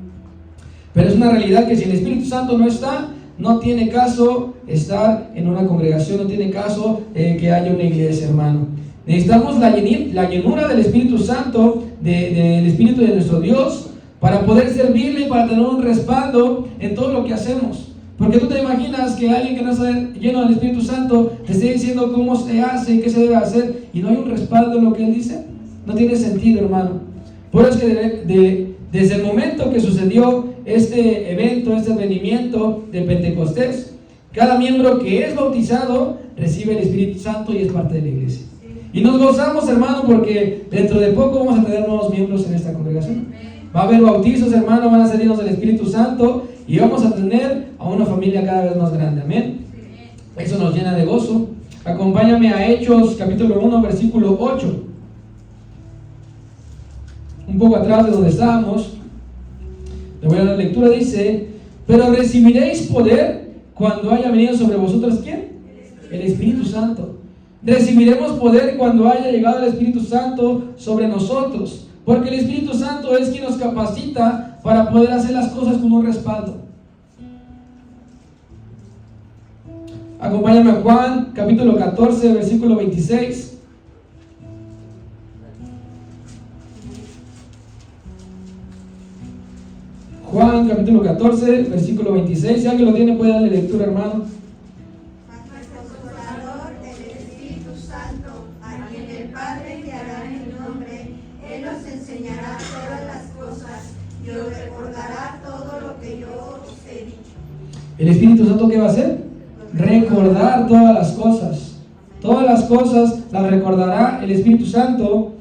Pero es una realidad que si el Espíritu Santo no está, no tiene caso estar en una congregación, no tiene caso que haya una iglesia, hermano. Necesitamos la llenura del Espíritu Santo, del Espíritu de nuestro Dios, para poder servirle y para tener un respaldo en todo lo que hacemos. Porque tú te imaginas que alguien que no está lleno del Espíritu Santo te esté diciendo cómo se hace y qué se debe hacer, y no hay un respaldo en lo que él dice. No tiene sentido, hermano. Por eso es que desde el momento que sucedió este evento, este advenimiento de Pentecostés, cada miembro que es bautizado recibe el Espíritu Santo y es parte de la iglesia. Y nos gozamos, hermano, porque dentro de poco vamos a tener nuevos miembros en esta congregación. Va a haber bautizos, hermano, van a ser llenos del Espíritu Santo y vamos a tener a una familia cada vez más grande. Amén. Eso nos llena de gozo. Acompáñame a Hechos capítulo 1, versículo 8. Un poco atrás de donde estábamos. Le voy a dar lectura. Dice: pero recibiréis poder cuando haya venido sobre vosotros, ¿quién? El Espíritu Santo. Recibiremos poder cuando haya llegado el Espíritu Santo sobre nosotros, porque el Espíritu Santo es quien nos capacita para poder hacer las cosas con un respaldo. Acompáñame a Juan, capítulo 14, versículo 26. Juan, capítulo 14, versículo 26. Si alguien lo tiene, puede darle lectura, hermano. ¿El Espíritu Santo qué va a hacer? Recordar todas las cosas. Todas las cosas las recordará el Espíritu Santo.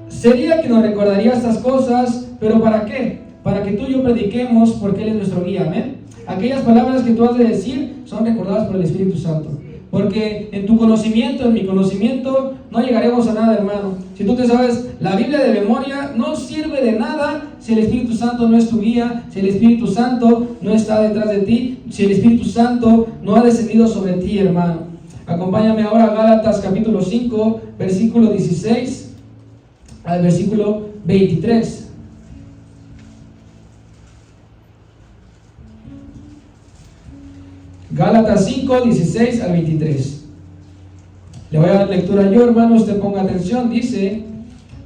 Sería que nos recordaría estas cosas, pero ¿para qué? Para que tú y yo prediquemos, porque Él es nuestro guía, amén. Aquellas palabras que tú has de decir son recordadas por el Espíritu Santo. Porque en tu conocimiento, en mi conocimiento, no llegaremos a nada, hermano. Si tú te sabes la Biblia de memoria, no sirve de nada si el Espíritu Santo no es tu guía, si el Espíritu Santo no está detrás de ti, si el Espíritu Santo no ha descendido sobre ti, hermano. Acompáñame ahora a Gálatas capítulo 5, versículo 16 al versículo 23. Gálatas 5, 16 al 23. Le voy a dar lectura yo, hermano, usted ponga atención. Dice: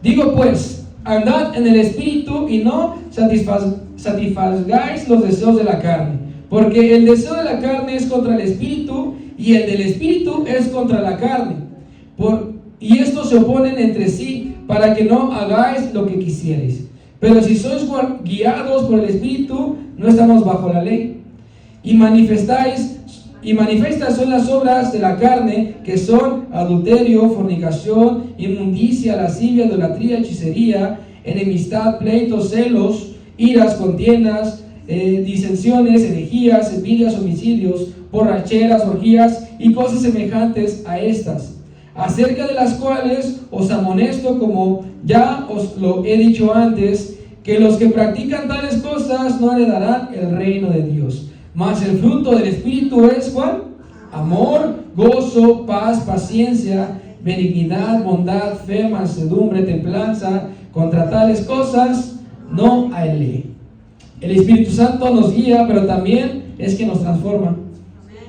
digo pues, andad en el Espíritu y no satisfagáis los deseos de la carne, porque el deseo de la carne es contra el Espíritu y el del Espíritu es contra la carne, y estos se oponen entre sí, para que no hagáis lo que quisierais. Pero si sois guiados por el Espíritu, no estamos bajo la ley. Y manifiestas son las obras de la carne, que son adulterio, fornicación, inmundicia, lascivia, idolatría, hechicería, enemistad, pleitos, celos, iras, contiendas, disensiones, herejías, envidias, homicidios, borracheras, orgías y cosas semejantes a estas, acerca de las cuales os amonesto, como ya os lo he dicho antes, que los que practican tales cosas no heredarán el reino de Dios. Mas el fruto del Espíritu es, ¿cuál? Amor, gozo, paz, paciencia, benignidad, bondad, fe, mansedumbre, templanza. Contra tales cosas no hay ley. El Espíritu Santo nos guía, pero también es que nos transforma.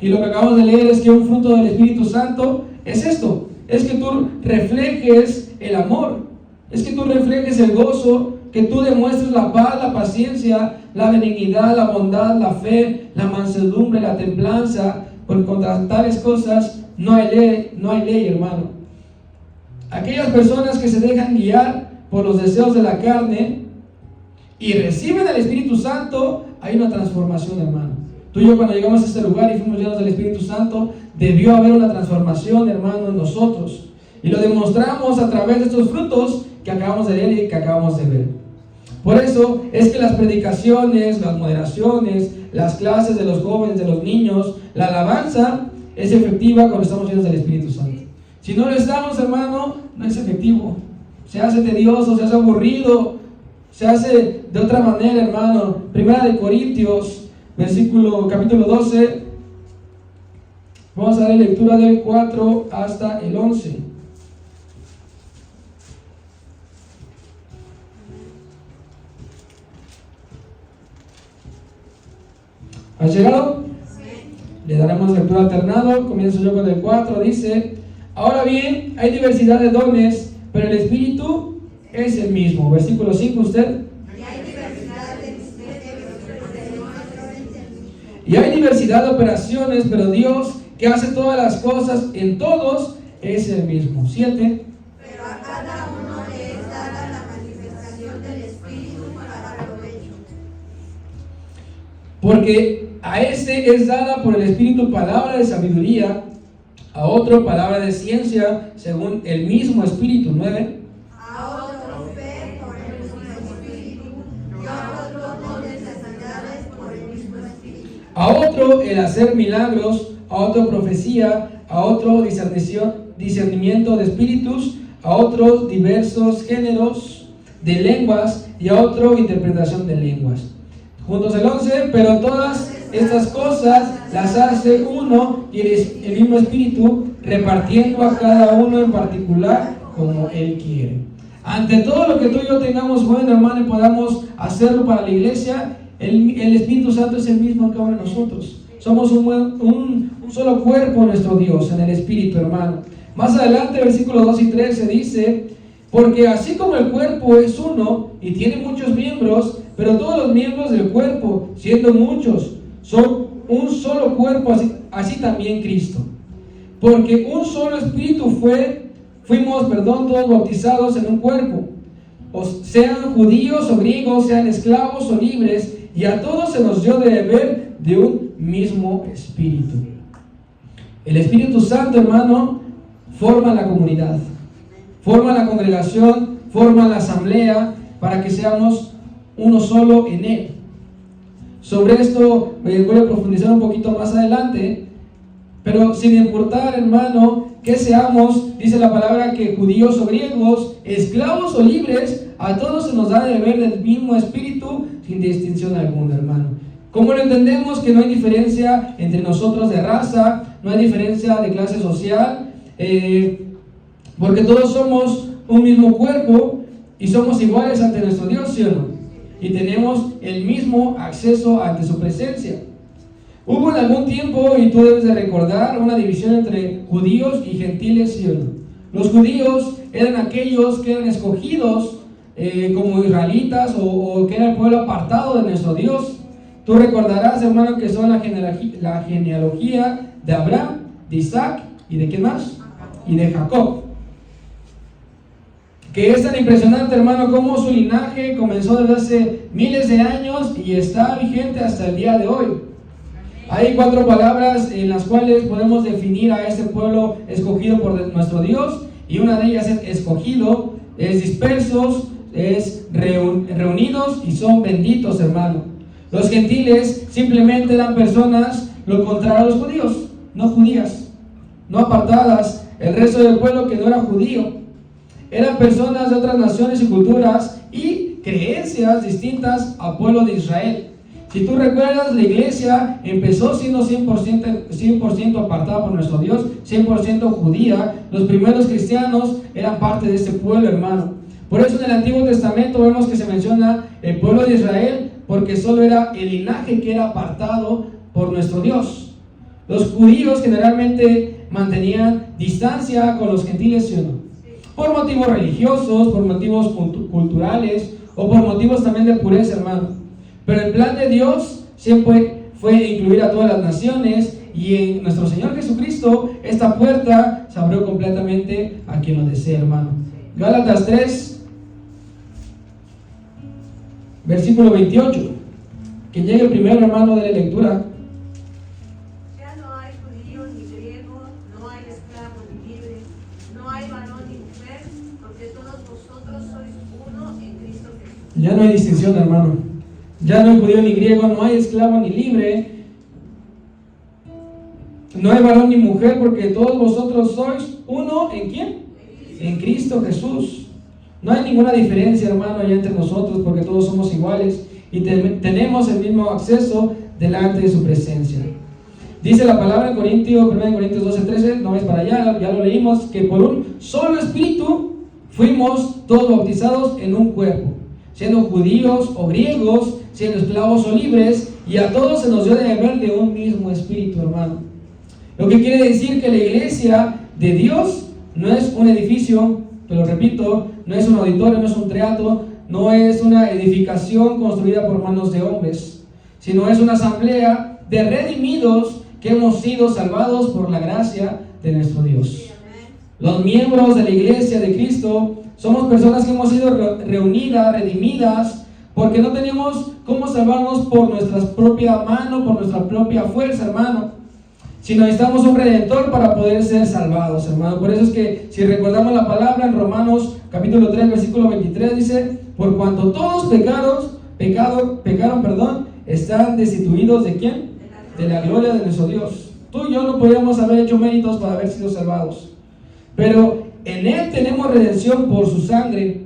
Y lo que acabamos de leer es que un fruto del Espíritu Santo es esto: es que tú reflejes el amor, es que tú reflejes el gozo, que tú demuestres la paz, la paciencia, la benignidad, la bondad, la fe, la mansedumbre, la templanza, porque contra tales cosas no hay ley, hermano. Aquellas personas que se dejan guiar por los deseos de la carne y reciben el Espíritu Santo, hay una transformación, hermano. Tú y yo, cuando llegamos a este lugar y fuimos llenos del Espíritu Santo, debió haber una transformación, hermano, en nosotros. Y lo demostramos a través de estos frutos que acabamos de leer y que acabamos de ver. Por eso es que las predicaciones, las moderaciones, las clases de los jóvenes, de los niños, la alabanza es efectiva cuando estamos llenos del Espíritu Santo. Si no lo estamos, hermano, no es efectivo. Se hace tedioso, se hace aburrido, se hace de otra manera, hermano. Primera de Corintios, capítulo 12. Vamos a dar lectura del 4 hasta el 11. ¿Has llegado? Sí. Le daremos lectura alternado. Comienzo yo con el 4. Dice: ahora bien, hay diversidad de dones, pero el Espíritu es el mismo. Versículo 5, usted. Y hay diversidad de operaciones, pero Dios, que hace todas las cosas en todos, es el mismo. 7. Pero a cada uno le es dada la manifestación del Espíritu para provecho. Porque a este es dada por el Espíritu palabra de sabiduría, a otro palabra de ciencia, según el mismo Espíritu. 9. A otro fe por el mismo Espíritu, y a otro dones de sanidades por el mismo Espíritu. A otro el hacer milagros, a otro profecía, a otro discernimiento de espíritus, a otros diversos géneros de lenguas y a otro interpretación de lenguas. Juntos el 11, pero todas estas cosas las hace uno y el mismo Espíritu, repartiendo a cada uno en particular como Él quiere. Ante todo lo que tú y yo tengamos bueno, hermano, y podamos hacerlo para la iglesia, el Espíritu Santo es el mismo en cada uno de nosotros. somos un solo cuerpo nuestro Dios, en el Espíritu, hermano. Más adelante, versículos 2 y 3 se dice: porque así como el cuerpo es uno y tiene muchos miembros, pero todos los miembros del cuerpo, siendo muchos, son un solo cuerpo, así también Cristo. Porque un solo espíritu fuimos todos bautizados en un cuerpo, sean judíos o griegos, sean esclavos o libres, y a todos se nos dio de beber de un mismo espíritu. El Espíritu Santo, hermano, forma la comunidad, forma la congregación, forma la asamblea, para que seamos uno solo en Él. Sobre esto voy a profundizar un poquito más adelante, pero sin importar, hermano, que seamos, dice la palabra, que judíos o griegos, esclavos o libres, a todos se nos da de beber del mismo espíritu, sin distinción alguna, hermano. ¿Cómo lo entendemos? Que no hay diferencia entre nosotros de raza, no hay diferencia de clase social, porque todos somos un mismo cuerpo y somos iguales ante nuestro Dios, ¿sí o no? Y tenemos el mismo acceso ante su presencia. Hubo en algún tiempo, y tú debes de recordar, una división entre judíos y gentiles, ¿sí o no? Los judíos eran aquellos que eran escogidos como israelitas o que era el pueblo apartado de nuestro Dios. Tú recordarás, hermano, que son la genealogía de Abraham, de Isaac y de ¿quién más? Y de Jacob. Que es tan impresionante, hermano, como su linaje comenzó desde hace miles de años y está vigente hasta el día de hoy. Hay 4 palabras en las cuales podemos definir a este pueblo escogido por nuestro Dios, y una de ellas es escogido, es dispersos, es reunidos y son benditos, hermano. Los gentiles simplemente eran personas lo contrario a los judíos, no judías, no apartadas, el resto del pueblo que no era judío. Eran personas de otras naciones y culturas y creencias distintas al pueblo de Israel. Si tú recuerdas, la iglesia empezó siendo 100% apartada por nuestro Dios, 100% judía. Los primeros cristianos eran parte de este pueblo, hermano. Por eso en el Antiguo Testamento vemos que se menciona el pueblo de Israel, porque solo era el linaje que era apartado por nuestro Dios. Los judíos generalmente mantenían distancia con los gentiles, ¿sí o no? Por motivos religiosos, por motivos culturales o por motivos también de pureza, hermano. Pero el plan de Dios siempre fue incluir a todas las naciones, y en nuestro Señor Jesucristo esta puerta se abrió completamente a quien lo desee, hermano. Gálatas 3, versículo 28. Que llegue el primero, hermano, de la lectura. Ya no hay judío ni griego, no hay esclavo ni libre, no hay varón ni mujer, porque todos vosotros sois uno en Cristo Jesús. Ya no hay distinción, hermano. Ya no hay judío ni griego, no hay esclavo ni libre, no hay varón ni mujer, porque todos vosotros sois uno ¿en quién? En Cristo Jesús. No hay ninguna diferencia, hermano, allá entre nosotros, porque todos somos iguales y tenemos el mismo acceso delante de su presencia. Dice la palabra en 1 Corintios 12:13, no es para allá, ya lo leímos, que por un solo espíritu fuimos todos bautizados en un cuerpo, siendo judíos o griegos, siendo esclavos o libres, y a todos se nos dio de beber de un mismo espíritu, hermano. Lo que quiere decir que la iglesia de Dios no es un edificio, te lo repito, no es un auditorio, no es un teatro, no es una edificación construida por manos de hombres, sino es una asamblea de redimidos que hemos sido salvados por la gracia de nuestro Dios. Los miembros de la iglesia de Cristo somos personas que hemos sido reunidas, redimidas, porque no tenemos cómo salvarnos por nuestra propia mano, por nuestra propia fuerza, hermano, sino necesitamos un redentor para poder ser salvados, hermano. Por eso es que si recordamos la palabra en Romanos capítulo 3, versículo 23, dice: por cuanto todos pecaron, están destituidos ¿de quién? De la gloria de nuestro Dios. Tú y yo no podíamos haber hecho méritos para haber sido salvados, pero en Él tenemos redención por su sangre,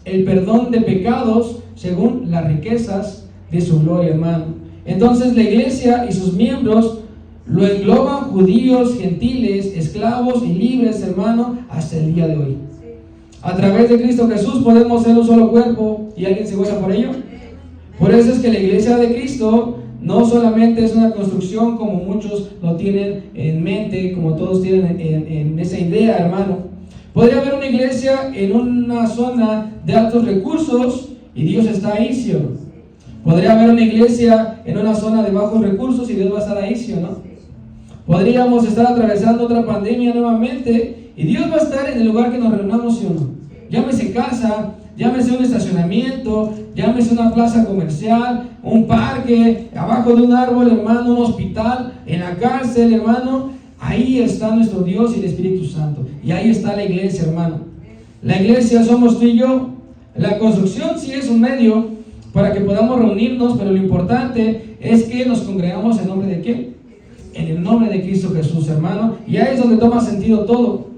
el perdón de pecados según las riquezas de su gloria, hermano. Entonces la iglesia y sus miembros lo engloban judíos, gentiles, esclavos y libres, hermano, hasta el día de hoy. A través de Cristo Jesús podemos ser un solo cuerpo, y alguien se goza por ello. Por eso es que la iglesia de Cristo no solamente es una construcción como muchos lo tienen en mente, como todos tienen en esa idea, hermano. Podría haber una iglesia en una zona de altos recursos y Dios está ahí, ¿sí o no? Podría haber una iglesia en una zona de bajos recursos y Dios va a estar ahí, ¿sí o no? Podríamos estar atravesando otra pandemia nuevamente y Dios va a estar en el lugar que nos reunamos, ¿sí o no? Llámese casa, llámese un estacionamiento, llámese una plaza comercial, un parque, abajo de un árbol, hermano, un hospital, en la cárcel, hermano. Ahí está nuestro Dios y el Espíritu Santo. Y ahí está la iglesia, hermano. La iglesia somos tú y yo. La construcción sí es un medio para que podamos reunirnos, pero lo importante es que nos congregamos en nombre de ¿quién? En el nombre de Cristo Jesús, hermano. Y ahí es donde toma sentido todo.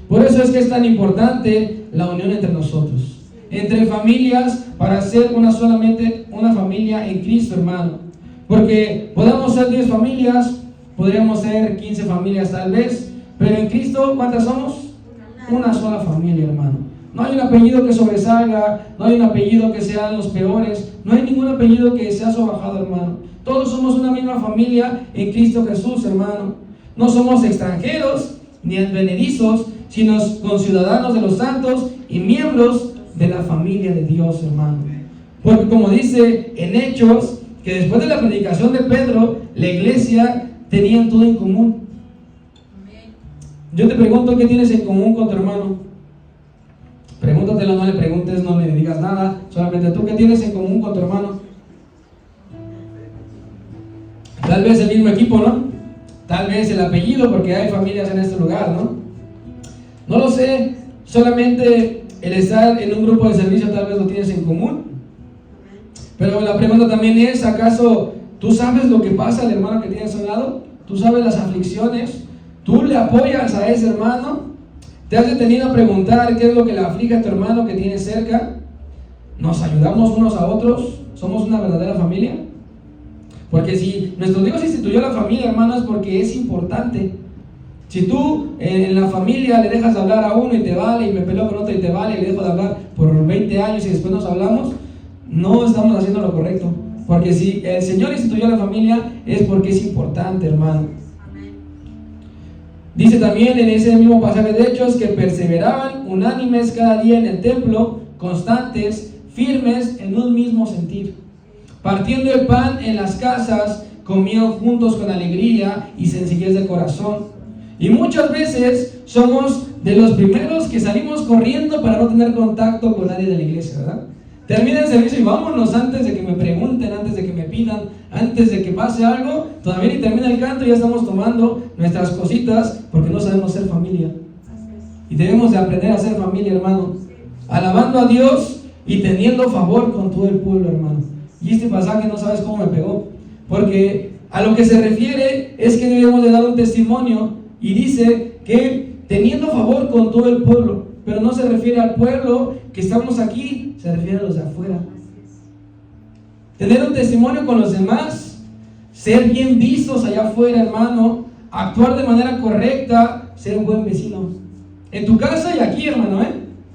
Por eso es que es tan importante la unión entre nosotros, entre familias, para ser solamente una familia en Cristo, hermano. Porque podemos ser 10 familias, podríamos ser 15 familias tal vez, pero en Cristo, ¿cuántas somos? Una sola familia, hermano. No hay un apellido que sobresalga, no hay un apellido que sean los peores, no hay ningún apellido que sea sobajado, hermano. Todos somos una misma familia en Cristo Jesús, hermano. No somos extranjeros ni advenedizos, sino conciudadanos de los santos y miembros de la familia de Dios, hermano. Porque como dice en Hechos, que después de la predicación de Pedro, la iglesia tenían todo en común. Yo te pregunto, ¿qué tienes en común con tu hermano? Pregúntatelo, no le preguntes, no le digas nada, solamente tú, ¿qué tienes en común con tu hermano? Tal vez el mismo equipo, ¿no? Tal vez el apellido, porque hay familias en este lugar, ¿no? No lo sé, solamente el estar en un grupo de servicio tal vez lo tienes en común. Pero la pregunta también es, ¿acaso tú sabes lo que pasa al hermano que tienes a un lado? ¿Tú sabes las aflicciones? ¿Tú le apoyas a ese hermano? ¿Te has detenido a preguntar qué es lo que le aflige a tu hermano que tienes cerca? ¿Nos ayudamos unos a otros? ¿Somos una verdadera familia? Porque si nuestro Dios instituyó la familia, hermano, es porque es importante. Si tú en la familia le dejas de hablar a uno y te vale, y me peleo con otro y te vale, y le dejo de hablar por 20 años y después nos hablamos, no estamos haciendo lo correcto. Porque si el Señor instituyó la familia, es porque es importante, hermano. Dice también en ese mismo pasaje de Hechos que perseveraban unánimes cada día en el templo, constantes, firmes en un mismo sentir. Partiendo el pan en las casas, comían juntos con alegría y sencillez de corazón. Y muchas veces somos de los primeros que salimos corriendo para no tener contacto con nadie de la iglesia, ¿verdad? Termina el servicio y vámonos antes de que me pregunten, antes de que me pidan, antes de que pase algo. Todavía ni termina el canto y ya estamos tomando nuestras cositas porque no sabemos ser familia. Y debemos de aprender a ser familia, hermano. Alabando a Dios y teniendo favor con todo el pueblo, hermano. Y este pasaje no sabes cómo me pegó. Porque a lo que se refiere es que debemos de dar un testimonio. Y dice que teniendo favor con todo el pueblo, pero no se refiere al pueblo que estamos aquí, se refiere a los de afuera. Tener un testimonio con los demás, ser bien vistos allá afuera, hermano, actuar de manera correcta, ser un buen vecino. En tu casa y aquí, hermano,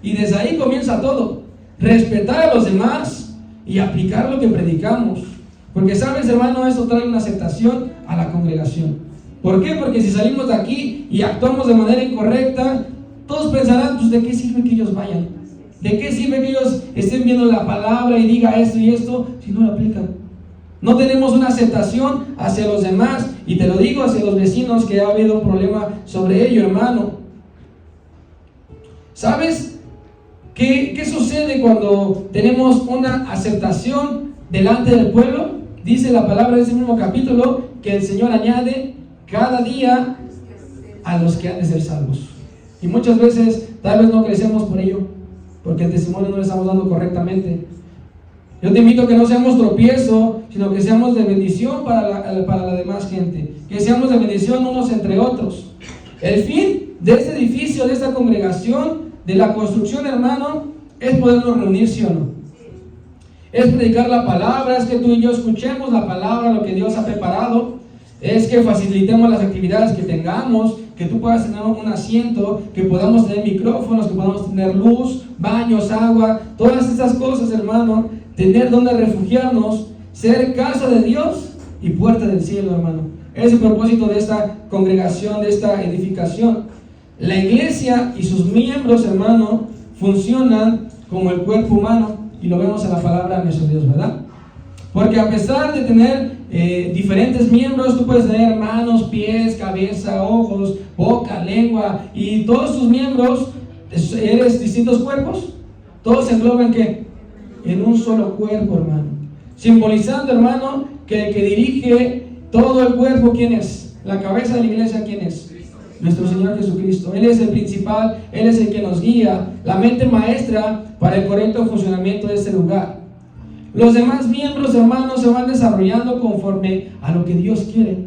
y desde ahí comienza todo. Respetar a los demás y aplicar lo que predicamos. Porque sabes, hermano, eso trae una aceptación a la congregación. ¿Por qué? Porque si salimos de aquí y actuamos de manera incorrecta, todos pensarán, pues, ¿de qué sirve que ellos vayan? ¿De qué sirve que ellos estén viendo la palabra y diga esto y esto si no lo aplican? No tenemos una aceptación hacia los demás, y te lo digo hacia los vecinos, que ha habido un problema sobre ello, hermano. ¿Sabes qué sucede cuando tenemos una aceptación delante del pueblo? Dice la palabra de ese mismo capítulo que el Señor añade cada día a los que han de ser salvos. Y muchas veces tal vez no crecemos por ello, porque el testimonio no lo estamos dando correctamente. Yo te invito a que no seamos tropiezo, sino que seamos de bendición para la demás gente, que seamos de bendición unos entre otros. El fin de este edificio, de esta congregación, de la construcción, hermano, es podernos reunir, ¿sí o no? Es predicar la palabra, es que tú y yo escuchemos la palabra, lo que Dios ha preparado. Es que facilitemos las actividades que tengamos, que tú puedas tener un asiento, que podamos tener micrófonos, que podamos tener luz, baños, agua, todas estas cosas, hermano, tener donde refugiarnos, ser casa de Dios y puerta del cielo, hermano. Es el propósito de esta congregación, de esta edificación. La iglesia y sus miembros, hermano, funcionan como el cuerpo humano, y lo vemos en la palabra de nuestro Dios, ¿verdad? Porque a pesar de tener diferentes miembros, tú puedes tener manos, pies, cabeza, ojos, boca, lengua, y todos tus miembros, eres distintos cuerpos, todos se engloban ¿qué? En un solo cuerpo, hermano. Simbolizando, hermano, que el que dirige todo el cuerpo, ¿quién es? La cabeza de la iglesia, ¿quién es? Nuestro Señor Jesucristo. Él es el principal, Él es el que nos guía, la mente maestra para el correcto funcionamiento de este lugar. Los demás miembros, hermanos, se van desarrollando conforme a lo que Dios quiere.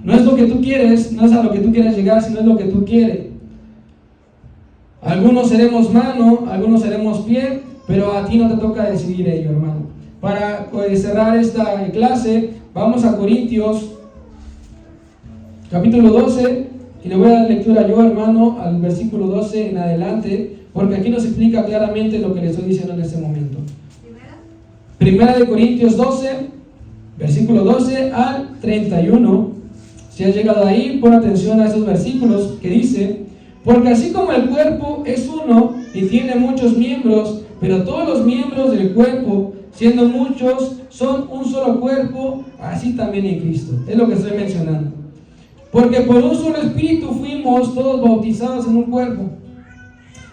No es lo que tú quieres, no es a lo que tú quieres llegar, sino es lo que tú quieres. Algunos seremos mano, algunos seremos pie, pero a ti no te toca decidir ello, hermano. Para cerrar esta clase, vamos a Corintios, capítulo 12, y le voy a dar lectura yo, hermano, al versículo 12 en adelante, porque aquí nos explica claramente lo que le estoy diciendo en este momento. Primera de Corintios 12, versículo 12 al 31. Si has llegado ahí, pon atención a esos versículos que dice: porque así como el cuerpo es uno y tiene muchos miembros, pero todos los miembros del cuerpo, siendo muchos, son un solo cuerpo, así también en Cristo. Es lo que estoy mencionando. Porque por un solo espíritu fuimos todos bautizados en un cuerpo.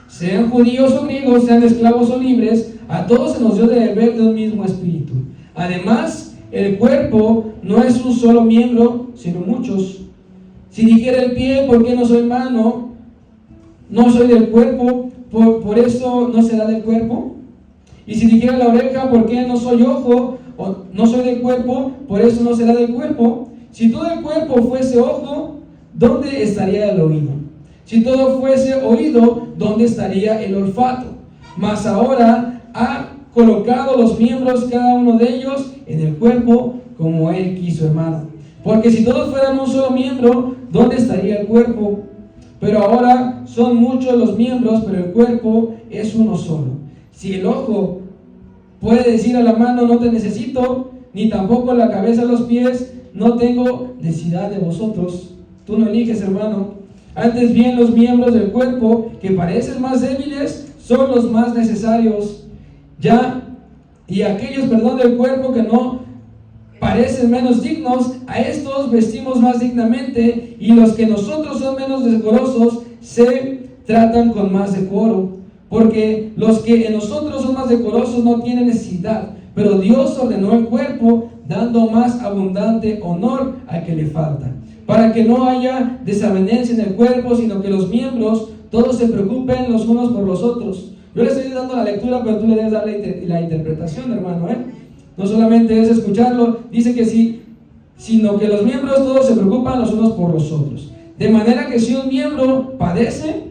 Sean judíos o griegos, sean esclavos o libres, a todos se nos dio de beber de un mismo espíritu. Además, el cuerpo no es un solo miembro, sino muchos. Si dijera el pie, ¿por qué no soy mano? No soy del cuerpo, por eso no será del cuerpo. Y si dijera la oreja, ¿por qué no soy ojo? O no soy del cuerpo, por eso no será del cuerpo. Si todo el cuerpo fuese ojo, ¿dónde estaría el oído? Si todo fuese oído, ¿dónde estaría el olfato? Mas ahora ha colocado los miembros, cada uno de ellos, en el cuerpo como Él quiso, hermano. Porque si todos fueran un solo miembro, ¿dónde estaría el cuerpo? Pero ahora son muchos los miembros, pero el cuerpo es uno solo. Si el ojo puede decir a la mano, no te necesito, ni tampoco la cabeza a los pies, no tengo necesidad de vosotros. Tú no eliges, hermano. Antes bien, los miembros del cuerpo que parecen más débiles son los más necesarios. Y aquellos, del cuerpo que no parecen menos dignos, a estos vestimos más dignamente, y los que nosotros son menos decorosos se tratan con más decoro, porque los que en nosotros son más decorosos no tienen necesidad, pero Dios ordenó el cuerpo, dando más abundante honor al que le falta, para que no haya desavenencia en el cuerpo, sino que los miembros todos se preocupen los unos por los otros. Yo le estoy dando la lectura, pero tú le debes dar la interpretación, hermano, No solamente es escucharlo, dice que sí, sino que los miembros todos se preocupan los unos por los otros. De manera que si un miembro padece,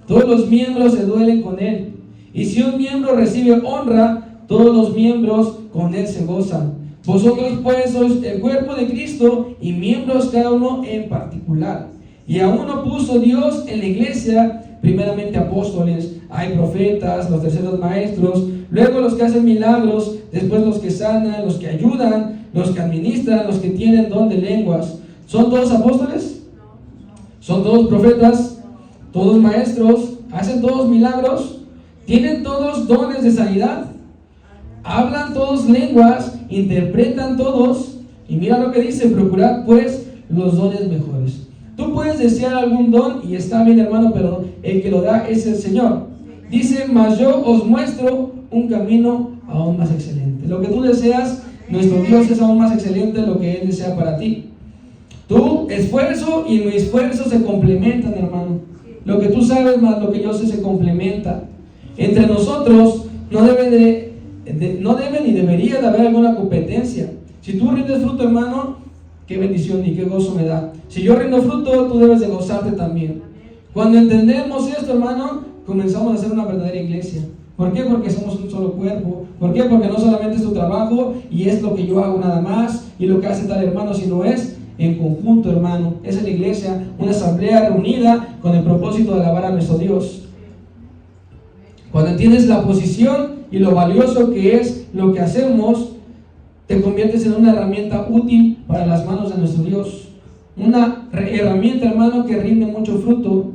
todos los miembros se duelen con él. Y si un miembro recibe honra, todos los miembros con él se gozan. Vosotros pues sois el cuerpo de Cristo y miembros cada uno en particular. Y a uno puso Dios en la iglesia, primeramente apóstoles, hay profetas, los terceros maestros, luego los que hacen milagros, después los que sanan, los que ayudan, los que administran, los que tienen don de lenguas. ¿Son todos apóstoles? ¿Son todos profetas? ¿Todos maestros? ¿Hacen todos milagros? ¿Tienen todos dones de sanidad? ¿Hablan todos lenguas? ¿Interpretan todos? Y mira lo que dice: procurad pues los dones mejores. Tú puedes desear algún don y está bien, hermano, pero el que lo da es el Señor. Dice: mas yo os muestro un camino aún más excelente. Lo que tú deseas, nuestro Dios es aún más excelente de lo que Él desea para ti. Tu esfuerzo y mi esfuerzo se complementan, hermano. Lo que tú sabes más lo que yo sé se complementa. Entre nosotros no debe ni debería de haber alguna competencia. Si tú rindes fruto, hermano, qué bendición y qué gozo me da. Si yo rindo fruto, tú debes de gozarte también. Cuando entendemos esto, hermano, comenzamos a ser una verdadera iglesia. ¿Por qué? Porque somos un solo cuerpo. ¿Por qué? Porque no solamente es tu trabajo y es lo que yo hago nada más y lo que hace tal hermano, sino es en conjunto, hermano. Es la iglesia, una asamblea reunida con el propósito de alabar a nuestro Dios. Cuando entiendes la posición y lo valioso que es lo que hacemos, te conviertes en una herramienta útil para las manos de nuestro Dios. Una herramienta, hermano, que rinde mucho fruto.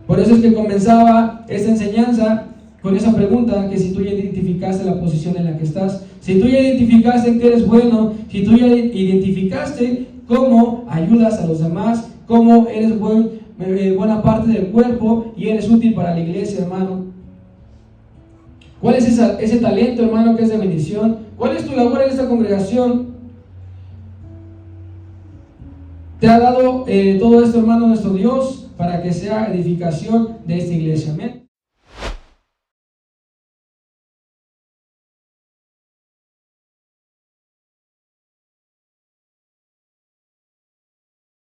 Por eso es que comenzaba esta enseñanza con esa pregunta, que si tú ya identificaste la posición en la que estás, si tú ya identificaste que eres bueno, si tú ya identificaste cómo ayudas a los demás, cómo eres buena parte del cuerpo y eres útil para la iglesia, hermano. ¿Cuál es ese talento, hermano, que es de bendición? ¿Cuál es tu labor en esta congregación? Te ha dado todo esto, hermano, nuestro Dios, para que sea edificación de esta iglesia. Amén.